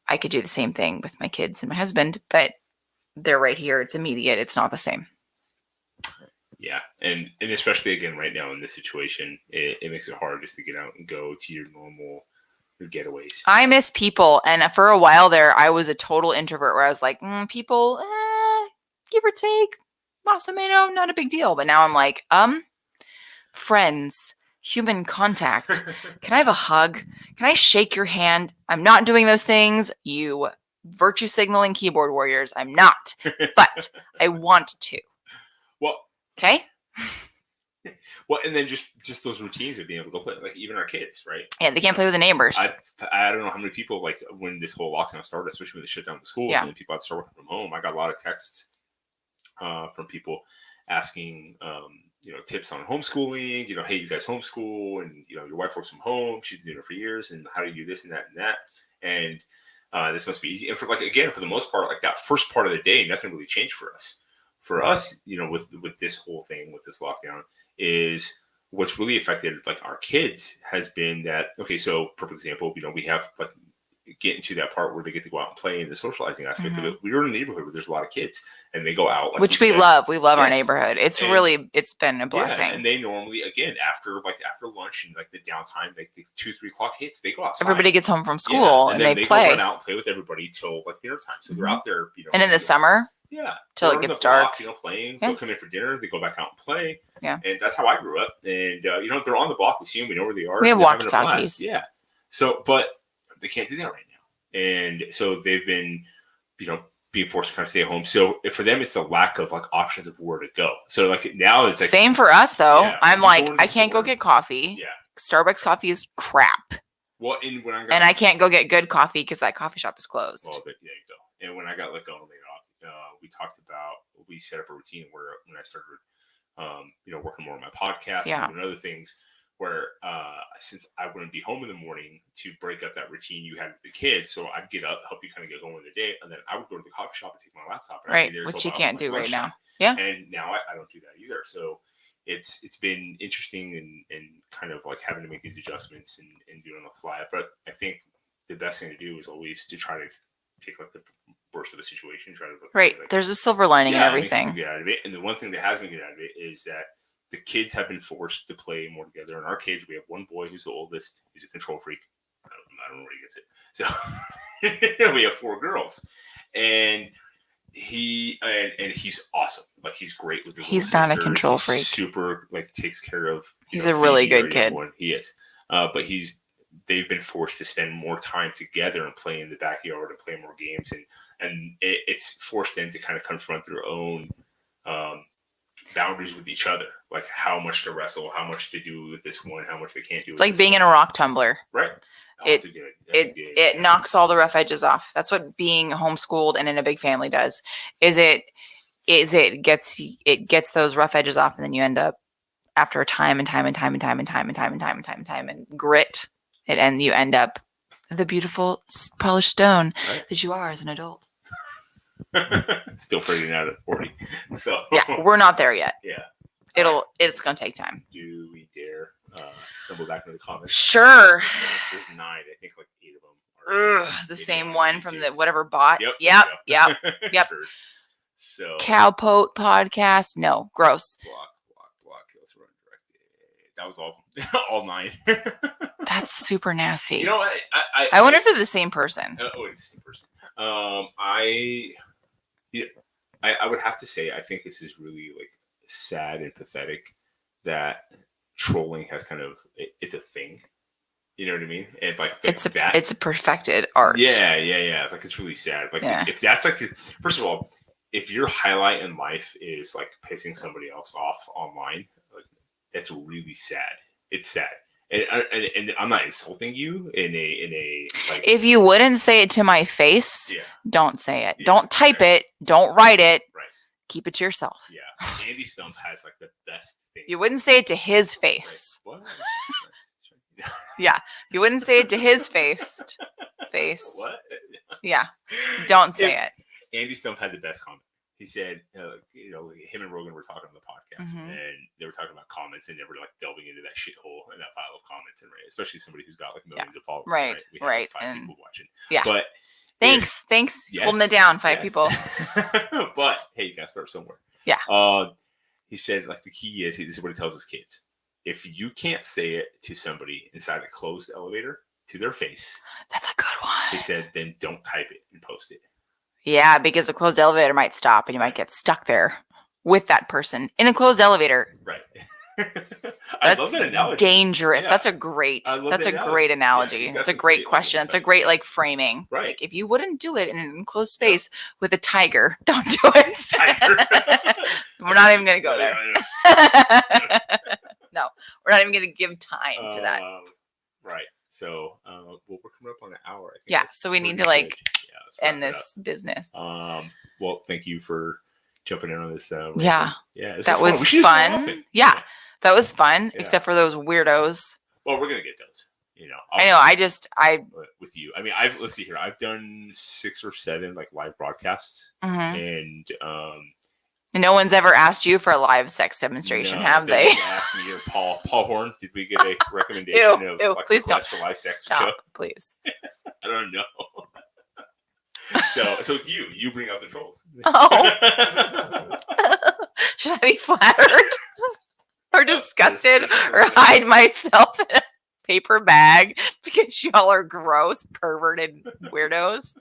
I could do the same thing with my kids and my husband, but they're right here. It's immediate. It's not the same. Yeah. And especially again, right now in this situation, it makes it hard just to get out and go to your normal getaways. I miss people. And for a while there, I was a total introvert where I was like, people, give or take, más o menos, not a big deal. But now I'm like, friends, human contact. Can I have a hug? Can I shake your hand? I'm not doing those things. You virtue signaling keyboard warriors. I'm not, but I want to. Well, okay. Well, and then just those routines of being able to go play, like even our kids, right? Yeah, they can't play with the neighbors. I don't know how many people, like when this whole lockdown started, especially when they shut down the schools and people had to start working from home. I got a lot of texts from people asking, tips on homeschooling. Hey, you guys homeschool, and your wife works from home. She's been doing it for years, and how do you do this and that and that? And this must be easy. And for the most part, like that first part of the day, nothing really changed for us. For us, with this whole thing, with this lockdown, is what's really affected like our kids has been that, okay, so perfect example, we have like get into that part where they get to go out and play in the socializing aspect of it. We're in a neighborhood where there's a lot of kids and they go out. Like which we love. We love our neighborhood. It's been a blessing. Yeah, and they normally, again, after lunch and like the downtime, like the 2-3 o'clock hits, they go outside. Everybody gets home from school and they play. Go run out and play with everybody till like dinner time. So they're out there, and in the summer, till it gets dark, playing. They'll come in for dinner. They go back out and play. Yeah, and that's how I grew up. And they're on the block. We see them. We know where they are. We have walkie-talkies. Yeah. So, but they can't do that right now. And so they've been, being forced to kind of stay at home. So for them, it's the lack of like options of where to go. So like now it's like same for us though. Yeah, I'm like, I can't go get coffee. Yeah. Starbucks coffee is crap. Well, and I can't go get good coffee because that coffee shop is closed. Well, there you go. And when I got let go later on, we set up a routine where when I started, working more on my podcast and other things, where since I wouldn't be home in the morning to break up that routine you had with the kids, so I'd get up, help you kind of get going with the day, and then I would go to the coffee shop and take my laptop. And right, which you can't do right now. Yeah. And now I don't do that either. So it's been interesting and kind of like having to make these adjustments and doing on the fly. But I think the best thing to do is always to try to take like the worst of the situation, try to look right. like, there's a silver lining in everything. Get out of it. And the one thing that has me get out of it is that the kids have been forced to play more together. And our kids, we have one boy who's the oldest. He's a control freak. I don't know where he gets it. So we have 4 girls, and he's awesome. Like he's great with his He's not a control freak. Super like takes care of. He's a really good kid. He is, but they've been forced to spend more time together and play in the backyard and play more games, and it's forced them to kind of confront their own boundaries with each other, like how much to wrestle, how much to do with this one, how much they can't do. It's like being in a rock tumbler, right? It knocks all the rough edges off. That's what being homeschooled and in a big family does. It gets those rough edges off, and then you end up after time and grit. And you end up the beautiful polished stone that you are as an adult. Still figuring out at 40. So yeah, we're not there yet. Yeah. It's gonna take time. Do we dare stumble back into the comments? Sure. There's 9, I think like 8 of them are the same one from the whatever bot. Yep. Yep. Sure. So Cowpote podcast. No, gross. Block, kills, run, directed. That was all 9. That's super nasty. You know what? I wonder if they're the same person. It's the same person. I would have to say I think this is really like sad and pathetic that trolling has kind of it's a thing. You know what I mean? And like it's a perfected art. Yeah. Like it's really sad. Like if that's like first of all, if your highlight in life is like pissing somebody else off online, like that's really sad. It's sad. And I'm not insulting you in a like. If you wouldn't say it to my face, don't say it. Don't type it. Don't write it. Right. Keep it to yourself. Yeah. Andy Stump has like the best thing. You wouldn't say it to his face. Right. What? Yeah. You wouldn't say it to his face. What? Yeah. Don't say it. Andy Stump had the best comment. He said, him and Rogan were talking on the podcast, and they were talking about comments, and they were like delving into that shithole and that pile of comments, and especially somebody who's got like millions of followers. Right. We have like 5 people watching. Yeah. But thanks, holding it down. 5 people. But hey, you gotta start somewhere. Yeah. He said like the key is this is what he tells his kids: if you can't say it to somebody inside a closed elevator to their face, that's a good one. He said, then don't type it and post it. Yeah, because a closed elevator might stop and you might get stuck there with that person in a closed elevator. Right. I love that analogy. Dangerous. Yeah. That's a great analogy. Yeah, that's a great question. It's a great like framing. Right. Like if you wouldn't do it in an enclosed space with a tiger, don't do it. Tiger. We're not even going to go there. No, we're not even going to give time to that. Right. So, we're coming up on an hour. I think yeah. So we need to like end this business. Well, thank you for jumping in on this. Yeah. That was fun. Yeah. That was fun, except for those weirdos. Well, we're going to get those, I know. I with you. I mean, let's see here. I've done 6 or 7 like live broadcasts and no one's ever asked you for a live sex demonstration, have they? Asked me or Paul Horn. Did we get a recommendation of like please don't. For live sex? Stop, please. I don't know. So it's you. You bring out the trolls. Oh. Should I be flattered or disgusted or hide myself in a paper bag because y'all are gross, perverted weirdos?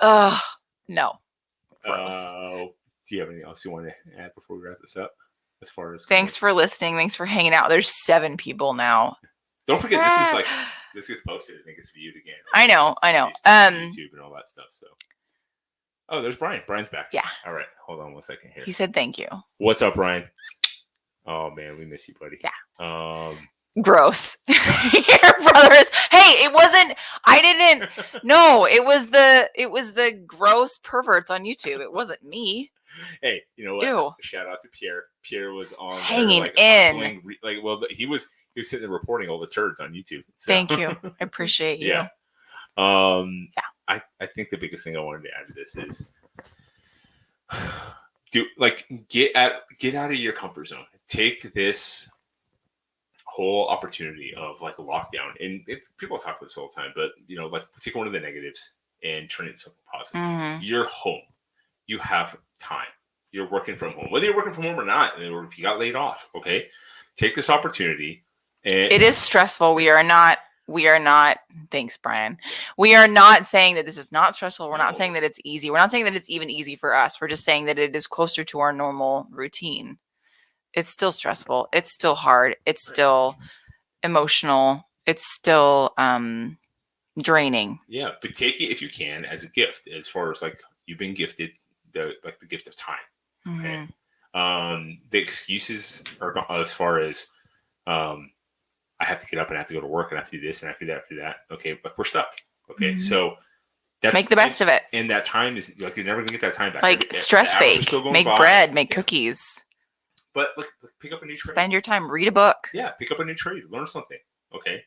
No. Gross. Do you have anything else you want to add before we wrap this up? As far as thanks for listening. Thanks for hanging out. There's 7 people now. Don't forget, this gets posted. I think it's viewed again. I know. YouTube and all that stuff. So, there's Brian. Brian's back. Yeah. All right. Hold on 1 second here. He said thank you. What's up, Brian? Oh man, we miss you, buddy. Yeah. Gross. Your brothers. Hey, it wasn't. I didn't. No, it was the gross perverts on YouTube. It wasn't me. Hey, you know what? Ew. Shout out to Pierre. Pierre was on hanging in. he He was sitting there reporting all the turds on YouTube. So. Thank you. I appreciate you. Yeah. I think the biggest thing I wanted to add to this is get out of your comfort zone. Take this whole opportunity of like a lockdown, and people talk about this all the time, but like take one of the negatives and turn it into something positive. Mm-hmm. You're home. You have time. You're working from home, whether you're working from home or not, or if you got laid off. Okay, take this opportunity. And it is stressful. We are not. Thanks, Brian. We are not saying that this is not stressful. We're not saying that it's easy. We're not saying that it's even easy for us. We're just saying that it is closer to our normal routine. It's still stressful. It's still hard. It's still emotional. It's still draining. Yeah, but take it if you can as a gift. As far as like you've been gifted the gift of time. Okay. Mm-hmm. The excuses are as far as I have to get up and I have to go to work and I have to do this and I have to do that after that. Okay, but we're stuck. Okay, so make the best of it. And that time is like you're never gonna get that time back. Like stress bake, make bread, make cookies. But pick up a new trade. Spend your time, read a book. Yeah, pick up a new trade, learn something. Okay.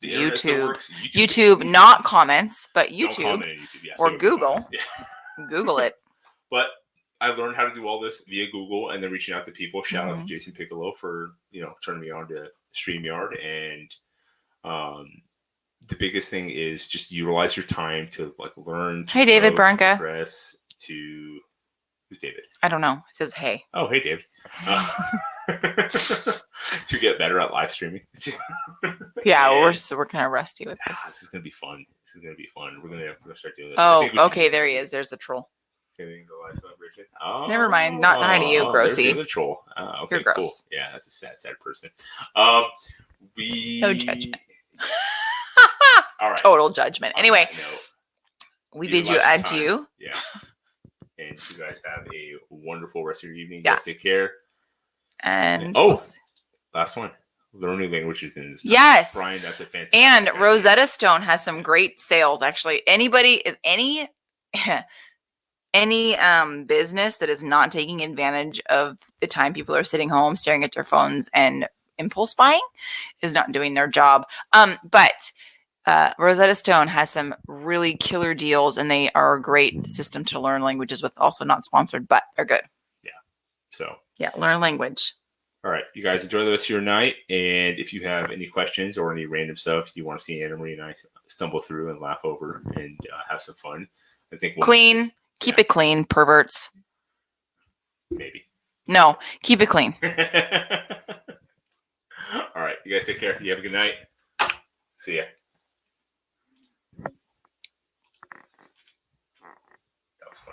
YouTube, not comments, but YouTube, don't comment on YouTube, yeah, or Google. Yeah. Google it. But I learned how to do all this via Google and then reaching out to people. Shout out to Jason Piccolo for turning me on to StreamYard. And the biggest thing is just utilize your time to like learn. Hey, David Branca. Progress to who's David? I don't know. It says hey. Oh, hey, Dave. To get better at live streaming. Yeah, we're kind of rusty with this. This is gonna be fun. We're gonna start doing this. Oh, okay. There he is. There's the troll. Oh, never mind. Not hi to you, Grossy. The troll. Okay, you're gross. Cool. Yeah, that's a sad person. No judgment. All right. Total judgment. Anyway, we bid you adieu. Yeah. And you guys have a wonderful rest of your evening. Yeah. Guys take care. And last one. Learning languages in this. Yes. Brian, that's a fantastic And idea. Rosetta Stone has some great sales, actually. Any business that is not taking advantage of the time people are sitting home staring at their phones and impulse buying is not doing their job. But Rosetta Stone has some really killer deals, and they are a great system to learn languages with. Also not sponsored, but they're good. Yeah. So yeah, learn language. All right, you guys enjoy the rest of your night. And if you have any questions or any random stuff you want to see Anna Marie and I stumble through and laugh over and have some fun, I think clean. Keep it clean, perverts. Maybe. No, keep it clean. All right, you guys take care. You have a good night. See ya.